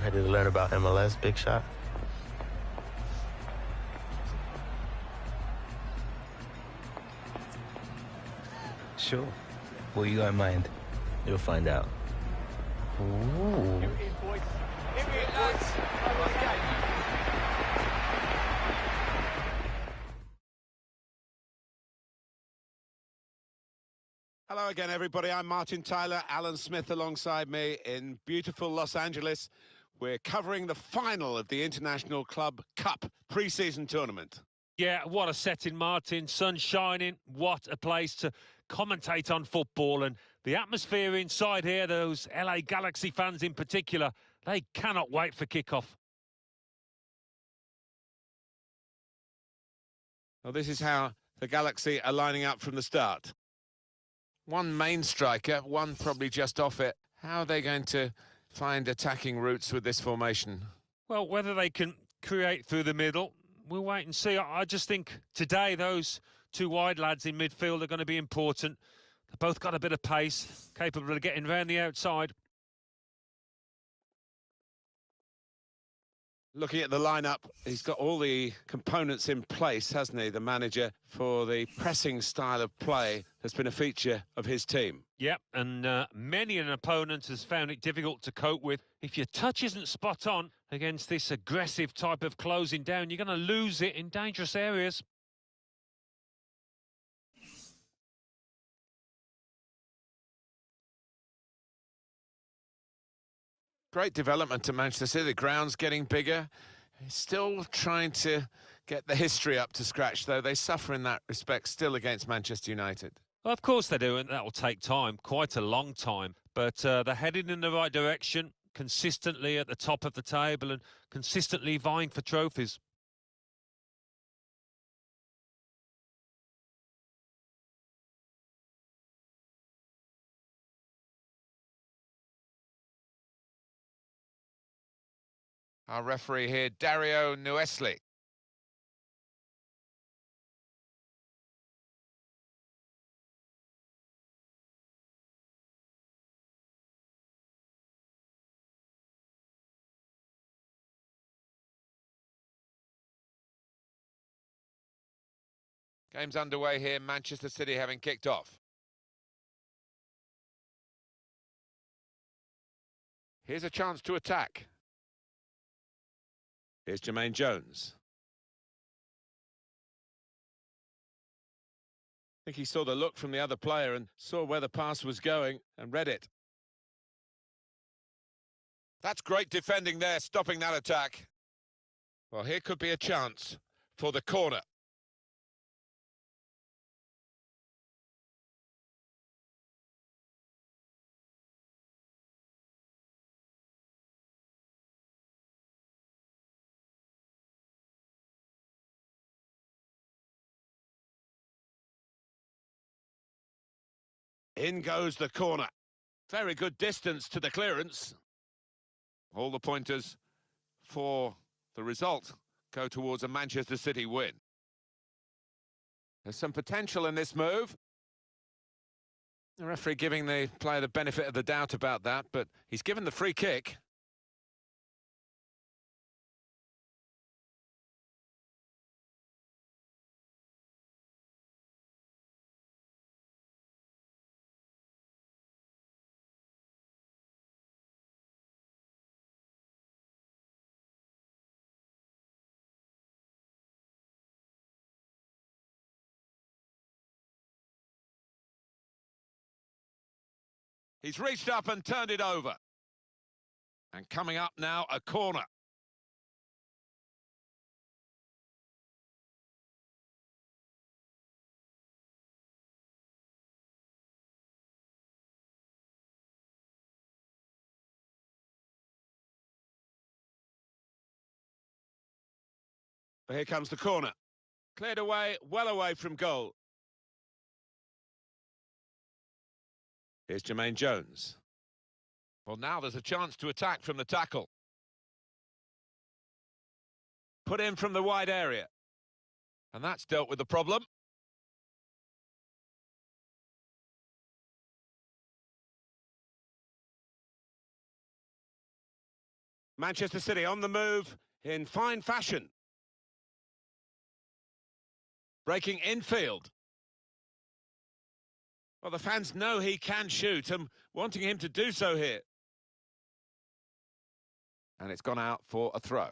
Ready to learn about MLS, big shot? Sure. What you got in mind? You'll find out. Ooh. Hello again, everybody. I'm Martin Tyler, Alan Smith alongside me in beautiful Los Angeles. We're covering the final of the International Club Cup pre-season tournament. Yeah, what a setting, Martin. Sun shining. What a place to commentate on football. And the atmosphere inside here, those LA Galaxy fans in particular, they cannot wait for kickoff. Well, this is how the Galaxy are lining up from the start. One main striker, one probably just off it. How are they going to find attacking routes with this formation? Well, whether they can create through the middle, we'll wait and see. I just think today those two wide lads in midfield are going to be important. They've both got a bit of pace, capable of getting round the outside. Looking at the lineup, he's got all the components in place, hasn't he, the manager, for the pressing style of play that's been a feature of his team. Yep, and many an opponent has found it difficult to cope with. If your touch isn't spot on against this aggressive type of closing down, you're going to lose it in dangerous areas. Great development to Manchester City. The ground's getting bigger. He's still trying to get the history up to scratch, though. They suffer in that respect still against Manchester United. Well, of course they do, and that will take time, quite a long time. But they're heading in the right direction, consistently at the top of the table and consistently vying for trophies. Our referee here, Dario Nuesli. Game's underway here, Manchester City having kicked off. Here's a chance to attack. Here's Jermaine Jones. I think he saw the look from the other player and saw where the pass was going and read it. That's great defending there, stopping that attack. Well, here could be a chance for the corner. In goes the corner. Very good distance to the clearance. All the pointers for the result go towards a Manchester City win. There's some potential in this move. The referee giving the player the benefit of the doubt about that, but he's given the free kick. He's reached up and turned it over. And coming up now, a corner. Here comes the corner. Cleared away, well away from goal. Here's Jermaine Jones. Well, now there's a chance to attack from the tackle. Put in from the wide area. And that's dealt with the problem. Manchester City on the move in fine fashion. Breaking infield. Well, the fans know he can shoot and wanting him to do so here. And it's gone out for a throw.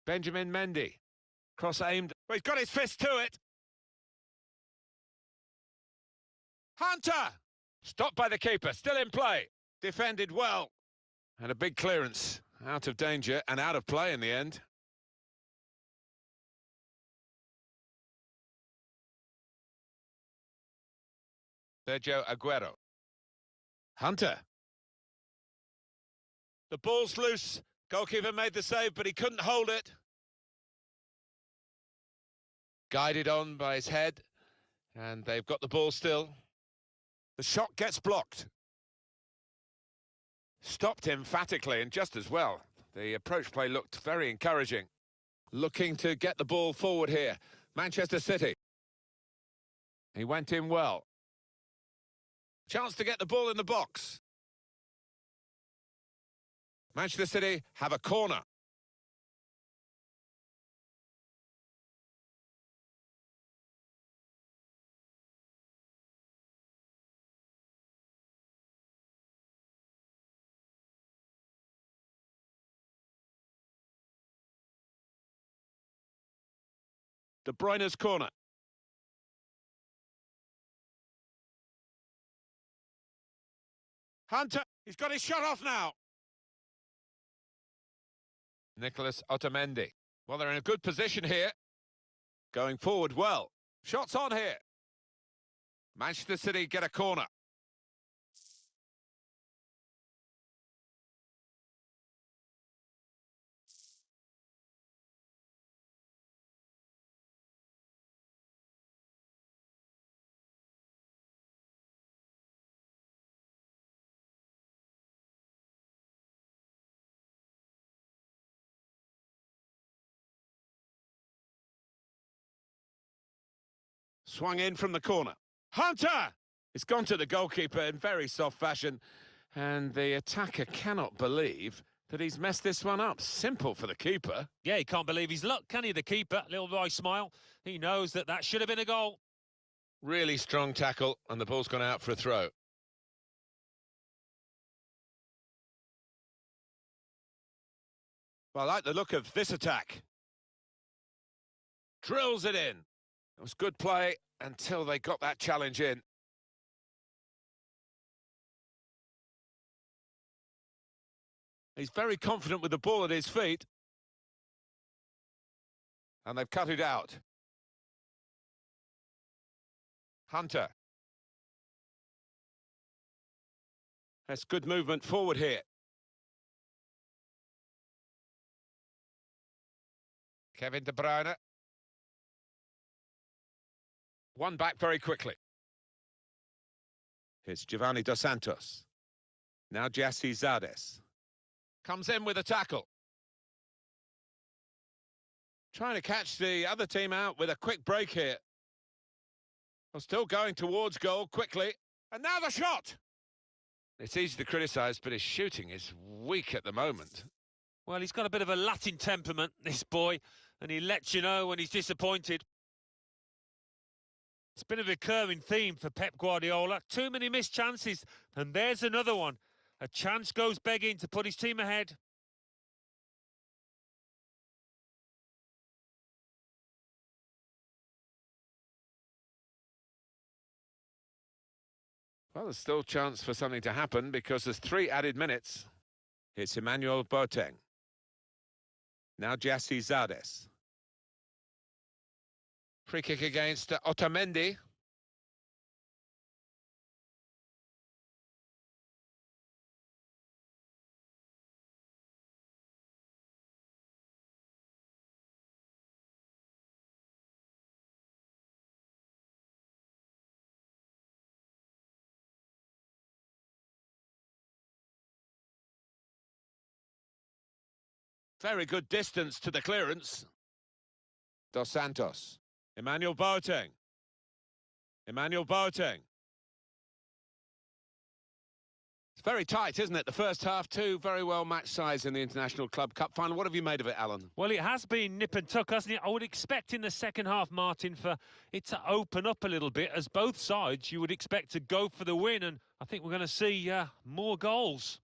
Benjamin Mendy. Cross aimed. Well, he's got his fist to it. Hunter! Stopped by the keeper, still in play. Defended well. And a big clearance. Out of danger and out of play in the end. Sergio Aguero. Hunter. The ball's loose. Goalkeeper made the save, but he couldn't hold it. Guided on by his head. And they've got the ball still. The shot gets blocked. Stopped emphatically and just as well. The approach play looked very encouraging. Looking to get the ball forward here. Manchester City. He went in well. Chance to get the ball in the box. Manchester City have a corner. De Bruyne's corner. Hunter, he's got his shot off now. Nicholas Otamendi. Well, they're in a good position here. Going forward well. Shots on here. Manchester City get a corner. Swung in from the corner. Hunter! It's gone to the goalkeeper in very soft fashion. And the attacker cannot believe that he's messed this one up. Simple for the keeper. Yeah, he can't believe his luck, can he, the keeper? Little wry smile. He knows that that should have been a goal. Really strong tackle, and the ball's gone out for a throw. Well, I like the look of this attack. Drills it in. It was good play until they got that challenge in. He's very confident with the ball at his feet. And they've cut it out. Hunter. That's good movement forward here. Kevin De Bruyne. One back very quickly. It's Giovanni Dos Santos. Now Jesse Zardes. Comes in with a tackle. Trying to catch the other team out with a quick break here. Well, still going towards goal quickly. And now the shot! It's easy to criticise, but his shooting is weak at the moment. Well, he's got a bit of a Latin temperament, this boy, and he lets you know when he's disappointed. It's been a recurring theme for Pep Guardiola. Too many missed chances, and there's another one. A chance goes begging to put his team ahead. Well, there's still chance for something to happen because there's 3 added minutes. It's Emmanuel Boateng. Now Jesse Zardes. Free kick against Otamendi. Very good distance to the clearance. Dos Santos. Emmanuel Boateng. Emmanuel Boateng. It's very tight, isn't it? The first half, two very well matched sides in the International Club Cup final. What have you made of it, Alan? Well, it has been nip and tuck, hasn't it? I would expect in the second half, Martin, for it to open up a little bit, as both sides you would expect to go for the win, and I think we're going to see more goals.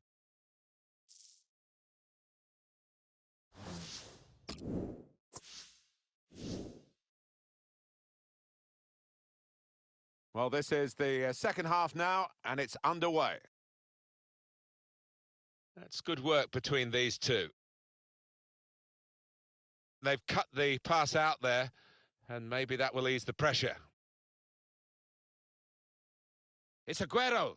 Well, this is the second half now, and it's underway. That's good work between these two. They've cut the pass out there, and maybe that will ease the pressure. It's Aguero.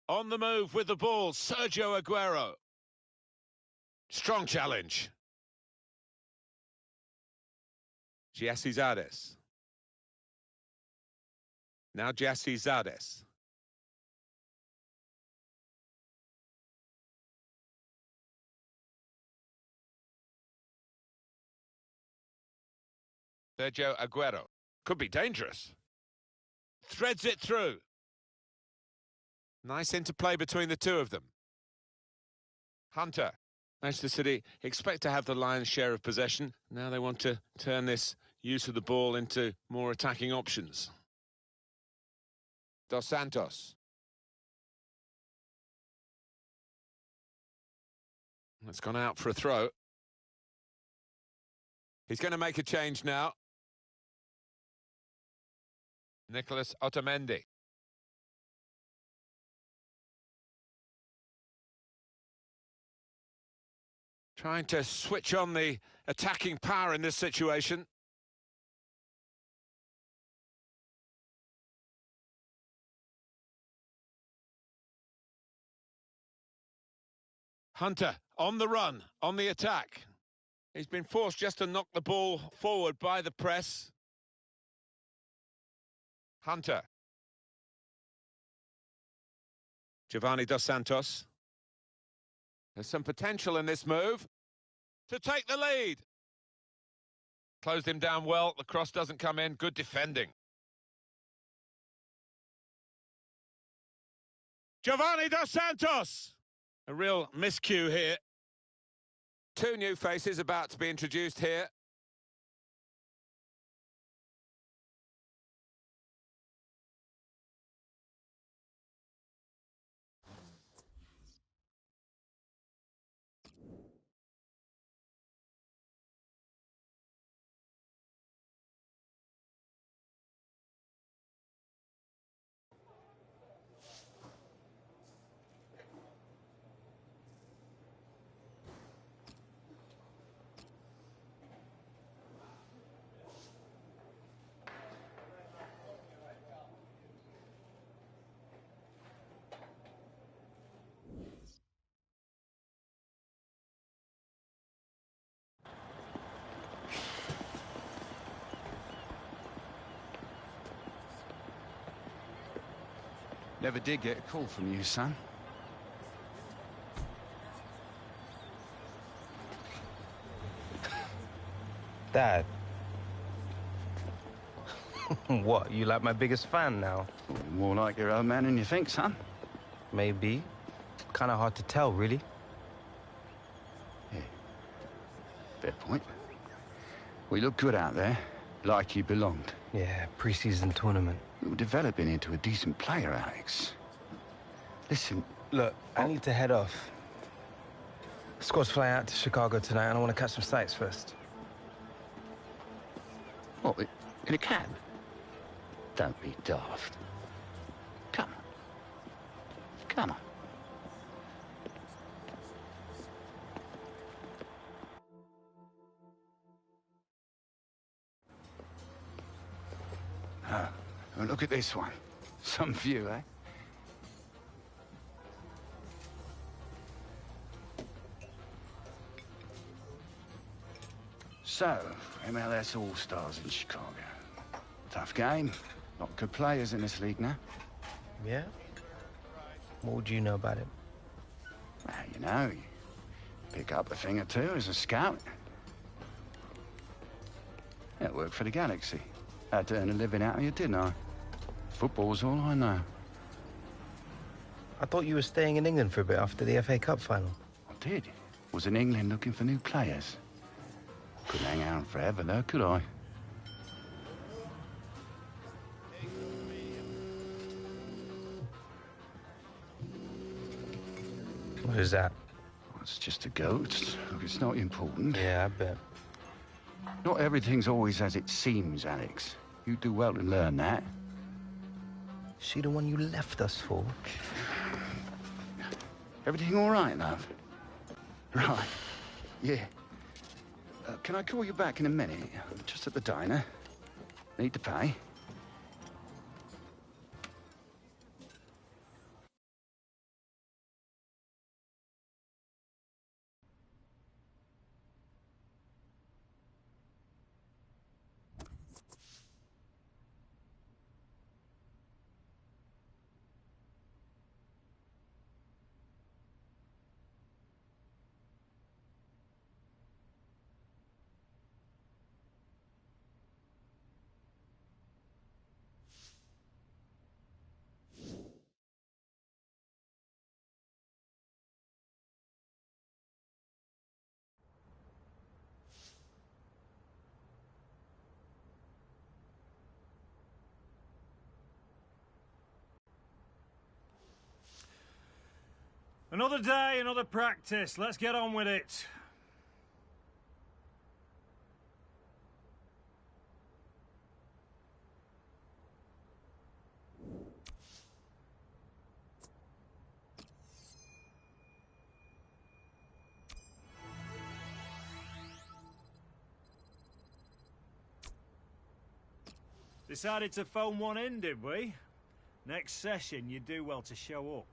On the move with the ball, Sergio Aguero. Strong challenge. Giassi Zardes. Now Giassi Zardes. Sergio Aguero. Could be dangerous. Threads it through. Nice interplay between the two of them. Hunter. Manchester City expect to have the lion's share of possession. Now they want to turn this use of the ball into more attacking options. Dos Santos. It's gone out for a throw. He's going to make a change now. Nicolas Otamendi. Trying to switch on the attacking power in this situation. Hunter on the run, on the attack. He's been forced just to knock the ball forward by the press. Hunter. Giovanni Dos Santos. There's some potential in this move to take the lead. Closed him down well. The cross doesn't come in. Good defending. Giovanni Dos Santos. A real miscue here. Two new faces about to be introduced here. Never did get a call from you, son. Dad. What, you like my biggest fan now? More like your own man than you think, son. Maybe. Kind of hard to tell, really. Yeah. Fair point. We look good out there, like you belonged. Yeah, pre-season tournament. You're developing into a decent player, Alex. Listen... Look, I need to head off. The squad's flying out to Chicago tonight, and I want to catch some sights first. What, in a cab? Don't be daft. Come on. Come on. Oh, look at this one. Some view, eh? So, MLS All-Stars in Chicago. Tough game. Not good players in this league now. Yeah? What would you know about it? Well, you know, you pick up a thing or two as a scout. Yeah, worked for the Galaxy. Had to earn a living out of you, didn't I? Football's all I know. I thought you were staying in England for a bit after the FA Cup final. I did. Was in England looking for new players. Couldn't hang around forever, though, could I? What is that? It's just a goat. Look, it's not important. Yeah, I bet. Not everything's always as it seems, Alex. You do well to learn that. She the one you left us for? Everything all right, love? Right. Yeah. Can I call you back in a minute? I'm just at the diner. Need to pay. Another day, another practice. Let's get on with it. Decided to phone one in, did we? Next session, you do well to show up.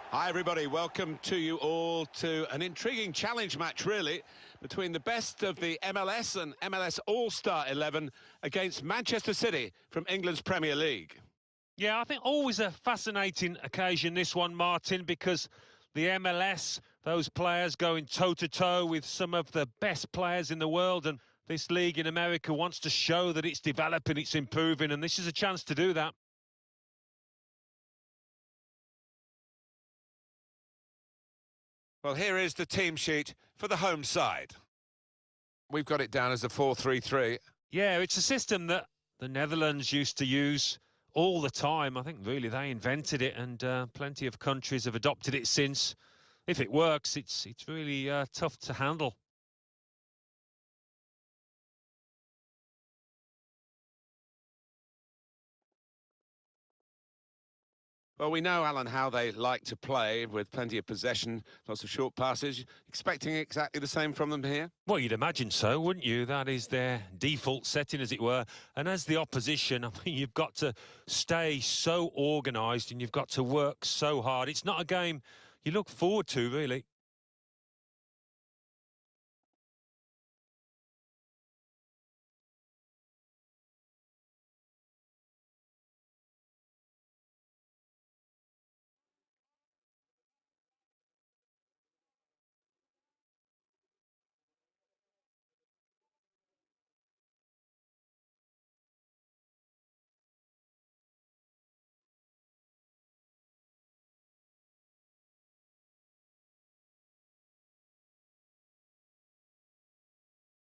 Hi everybody, welcome to you all to an intriguing challenge match really between the best of the MLS and MLS All-Star 11 against Manchester City from England's Premier League. Yeah, I think always a fascinating occasion, this one, Martin, because the MLS, those players going toe-to-toe with some of the best players in the world, and this league in America wants to show that it's developing, it's improving, and this is a chance to do that. Well, here is the team sheet for the home side. We've got it down as a 4-3-3. Yeah, it's a system that the Netherlands used to use all the time. I think really they invented it, and plenty of countries have adopted it since. If it works, it's really tough to handle. Well, we know, Alan, how they like to play with plenty of possession, lots of short passes. Expecting exactly the same from them here? Well, you'd imagine so, wouldn't you? That is their default setting, as it were. And as the opposition, I mean, you've got to stay so organised and you've got to work so hard. It's not a game you look forward to, really.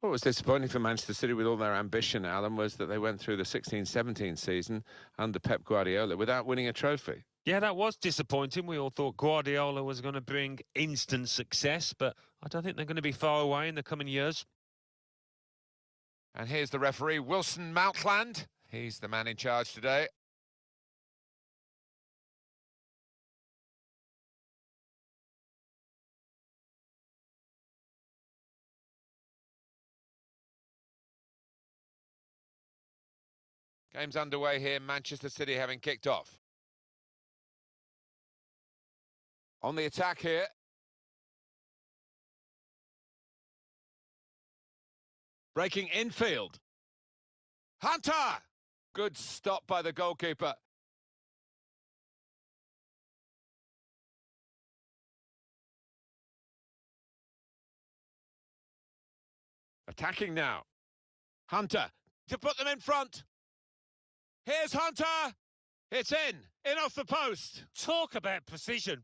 What was disappointing for Manchester City with all their ambition, Alan, was that they went through the 16-17 season under Pep Guardiola without winning a trophy. Yeah, that was disappointing. We all thought Guardiola was going to bring instant success, but I don't think they're going to be far away in the coming years. And here's the referee, Wilson Maltland. He's the man in charge today. Game's underway here, Manchester City having kicked off. On the attack here. Breaking infield. Hunter! Good stop by the goalkeeper. Attacking now. Hunter to put them in front. Here's Hunter. It's in off the post. Talk about precision.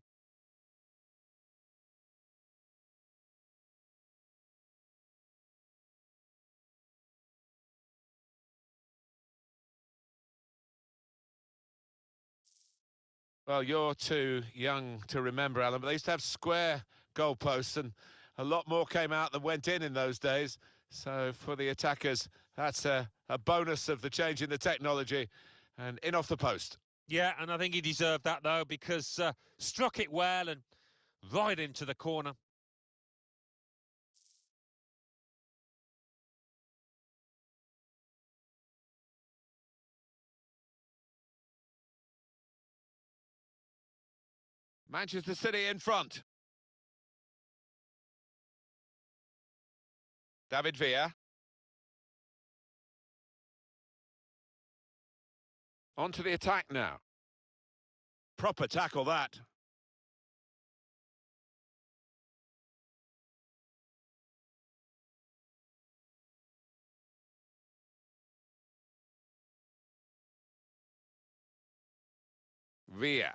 Well, you're too young to remember, Alan, but they used to have square goalposts, and a lot more came out than went in those days. So for the attackers, that's a bonus of the change in the technology, and in off the post. Yeah, and I think he deserved that, though, because struck it well and right into the corner. Manchester City in front. David Villa. On to the attack now. Proper tackle, that. Villa.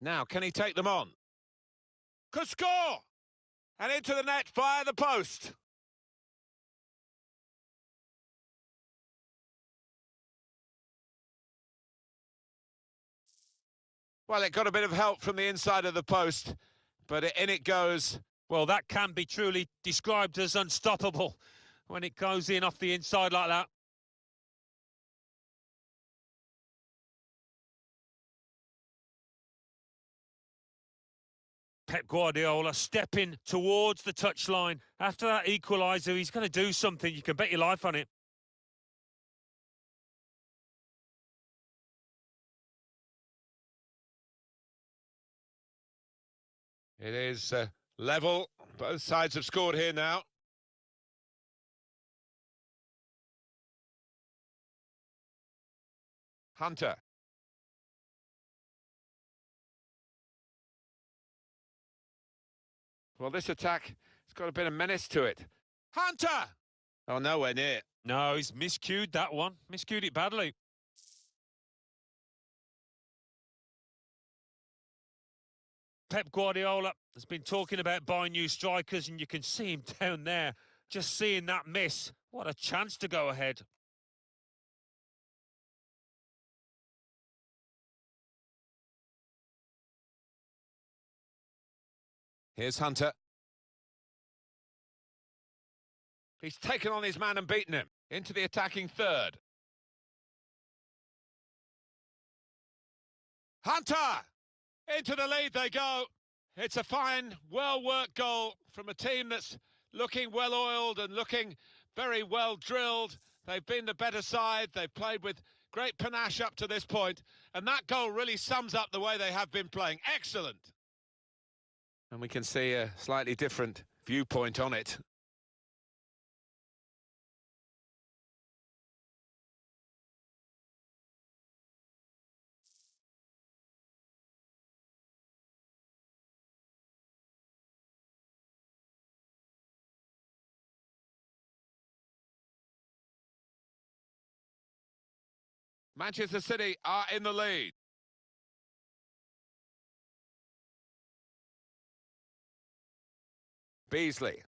Now, can he take them on? Could score! And into the net via the post. Well, it got a bit of help from the inside of the post, but in it goes. Well, that can be truly described as unstoppable when it goes in off the inside like that. Pep Guardiola stepping towards the touchline. After that equaliser, he's going to do something. You can bet your life on it. It is level. Both sides have scored here now. Hunter. Well, this attack has got a bit of menace to it. Hunter! Oh, nowhere near. No, he's miscued that one. Miscued it badly. Pep Guardiola has been talking about buying new strikers, and you can see him down there. Just seeing that miss. What a chance to go ahead. Here's Hunter. He's taken on his man and beaten him. Into the attacking third. Hunter! Into the lead they go. It's a fine, well-worked goal from a team that's looking well-oiled and looking very well-drilled. They've been the better side. They've played with great panache up to this point. And that goal really sums up the way they have been playing. Excellent! And we can see a slightly different viewpoint on it. Manchester City are in the lead. Beasley.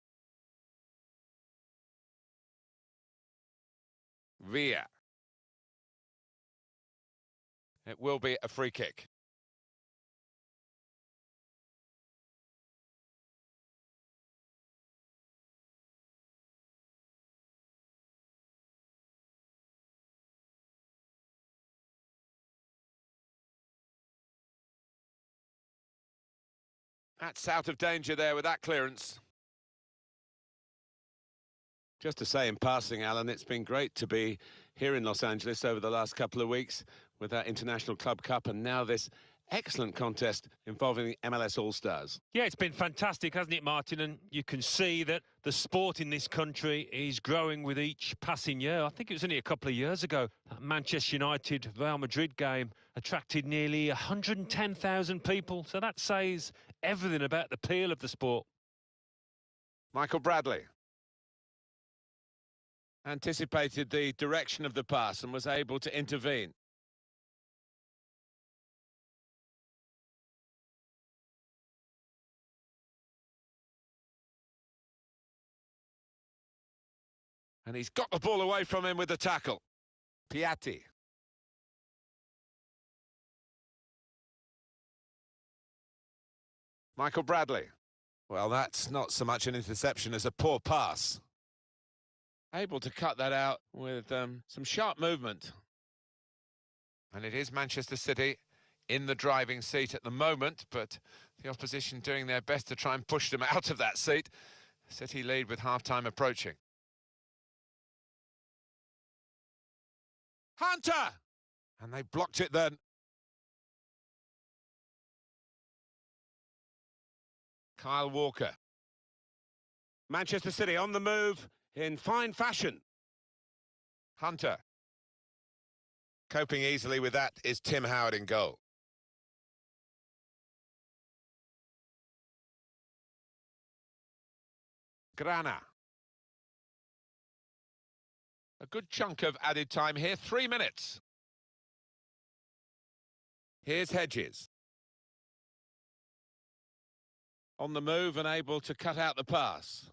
Villa. It will be a free kick. That's out of danger there with that clearance. Just to say in passing, Alan, it's been great to be here in Los Angeles over the last couple of weeks with that International Club Cup and now this excellent contest involving the MLS All-Stars. Yeah, it's been fantastic, hasn't it, Martin? And you can see that the sport in this country is growing with each passing year. I think it was only a couple of years ago that Manchester United-Real Madrid game attracted nearly 110,000 people. So that says everything about the appeal of the sport. Michael Bradley anticipated the direction of the pass and was able to intervene. And he's got the ball away from him with the tackle. Piatti. Michael Bradley. Well, that's not so much an interception as a poor pass. Able to cut that out with some sharp movement. And it is Manchester City in the driving seat at the moment, but the opposition doing their best to try and push them out of that seat. City lead with half-time approaching. Hunter! And they blocked it then. Kyle Walker. Manchester City on the move in fine fashion. Hunter. Coping easily with that is Tim Howard in goal. Grana. A good chunk of added time here, 3 minutes. Here's Hedges. On the move and able to cut out the pass.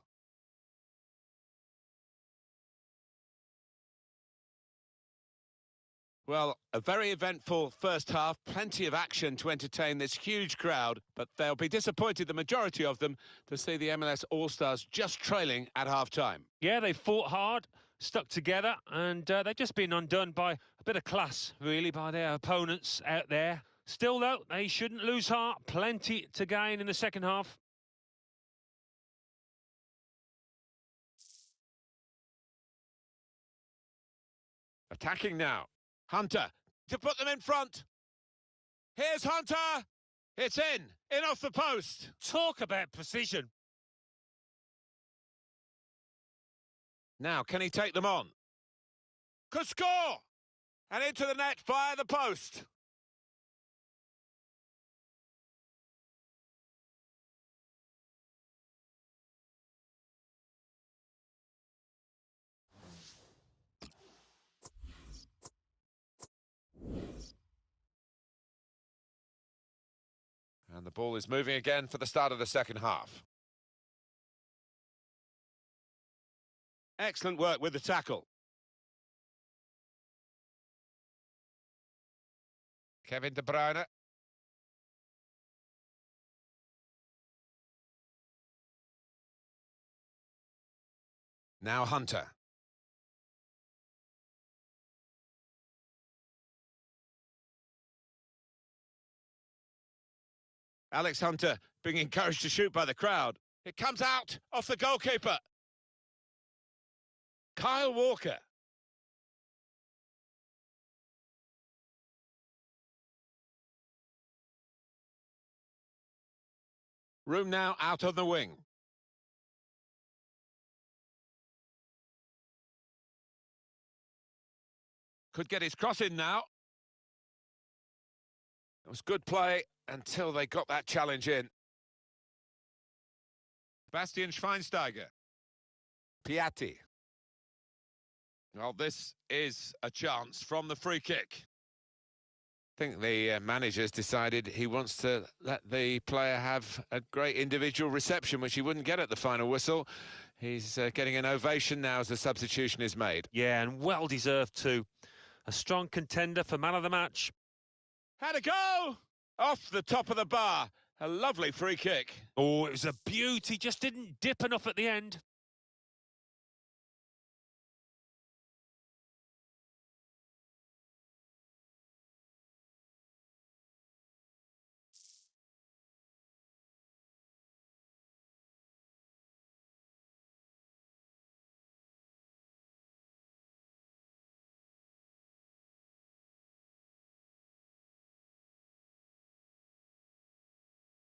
Well, a very eventful first half, plenty of action to entertain this huge crowd, but they'll be disappointed, the majority of them, to see the MLS All-Stars just trailing at half-time. Yeah, they fought hard, stuck together, and they've just been undone by a bit of class, really, by their opponents out there. Still, though, they shouldn't lose heart. Plenty to gain in the second half. Attacking now. Hunter to put them in front. Here's Hunter. It's in off the post. Talk about precision. Now, can he take them on? Could score! And into the net via the post. And the ball is moving again for the start of the second half. Excellent work with the tackle. Kevin De Bruyne. Now Hunter. Alex Hunter being encouraged to shoot by the crowd. It comes out off the goalkeeper. Kyle Walker. Room now out on the wing. Could get his cross in now. It was good play until they got that challenge in. Bastian Schweinsteiger. Piatti. Well, this is a chance from the free kick. I think the manager's decided he wants to let the player have a great individual reception, which he wouldn't get at the final whistle. He's getting an ovation now as the substitution is made. Yeah, and well deserved too. A strong contender for man of the match. Had a go! Off the top of the bar. A lovely free kick. Oh, it was a beauty. Just didn't dip enough at the end.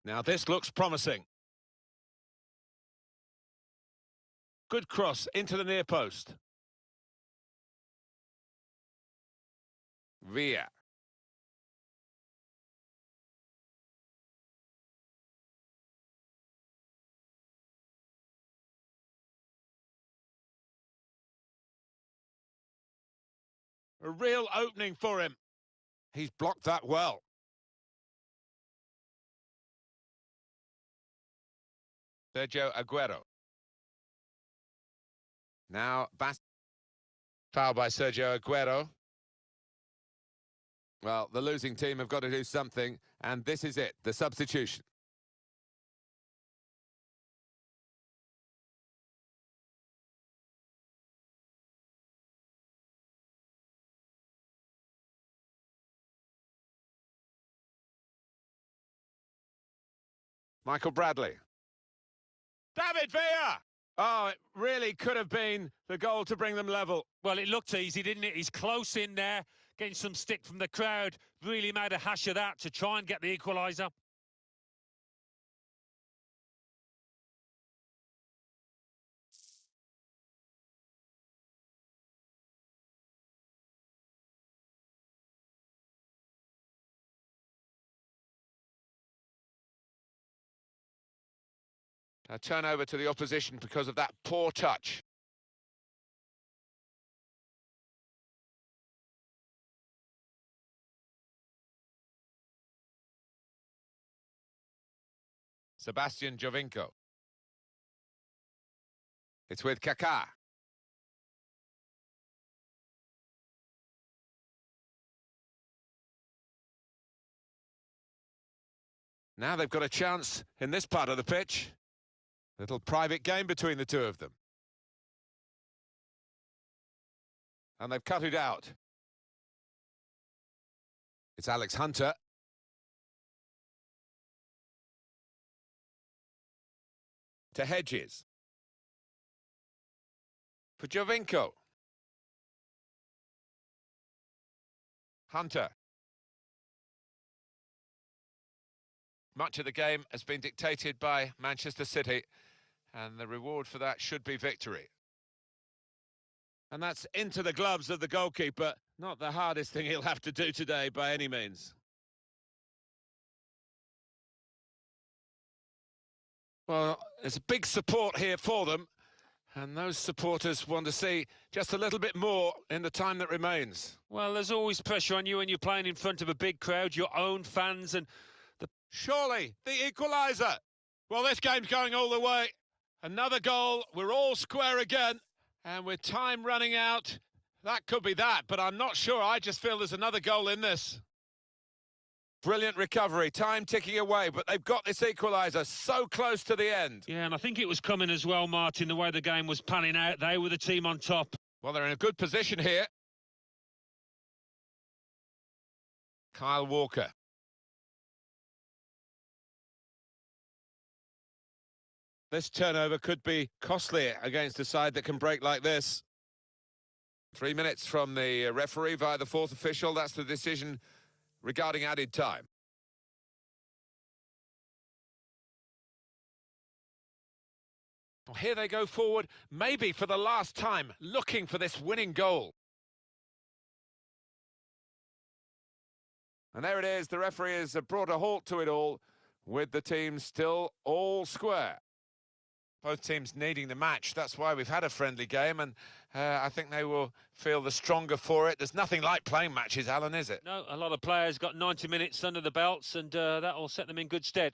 Now this looks promising. Good cross into the near post. Villa. A real opening for him. He's blocked that well. Sergio Aguero. Now, foul by Sergio Aguero. Well, the losing team have got to do something, and this is it, the substitution. Michael Bradley. David Villa! Oh, it really could have been the goal to bring them level. Well, it looked easy, didn't it? He's close in there, getting some stick from the crowd. Really made a hash of that to try and get the equaliser. A turnover to the opposition because of that poor touch. Sebastian Jovinko. It's with Kaká. Now they've got a chance in this part of the pitch. Little private game between the two of them. And they've cut it out. It's Alex Hunter. To Hedges. For Jovinko. Hunter. Much of the game has been dictated by Manchester City, and the reward for that should be victory. And that's into the gloves of the goalkeeper. Not the hardest thing he'll have to do today by any means. Well, there's a big support here for them, and those supporters want to see just a little bit more in the time that remains. Well, there's always pressure on you when you're playing in front of a big crowd, your own fans, and surely the equaliser. Well, this game's going all the way. Another goal, we're all square again, and with time running out, that could be that, but I'm not sure. I just feel there's another goal in this. Brilliant recovery, time ticking away, but they've got this equaliser so close to the end. Yeah, and I think it was coming as well, Martin, the way the game was panning out. They were the team on top. Well, they're in a good position here. Kyle Walker. This turnover could be costly against a side that can break like this. 3 minutes from the referee via the fourth official. That's the decision regarding added time. Well, here they go forward, maybe for the last time, looking for this winning goal. And there it is. The referee has brought a halt to it all, with the team still all square. Both teams needing the match. That's why we've had a friendly game, and I think they will feel the stronger for it. There's nothing like playing matches, Alan, is it? No, a lot of players got 90 minutes under the belts, and that will set them in good stead.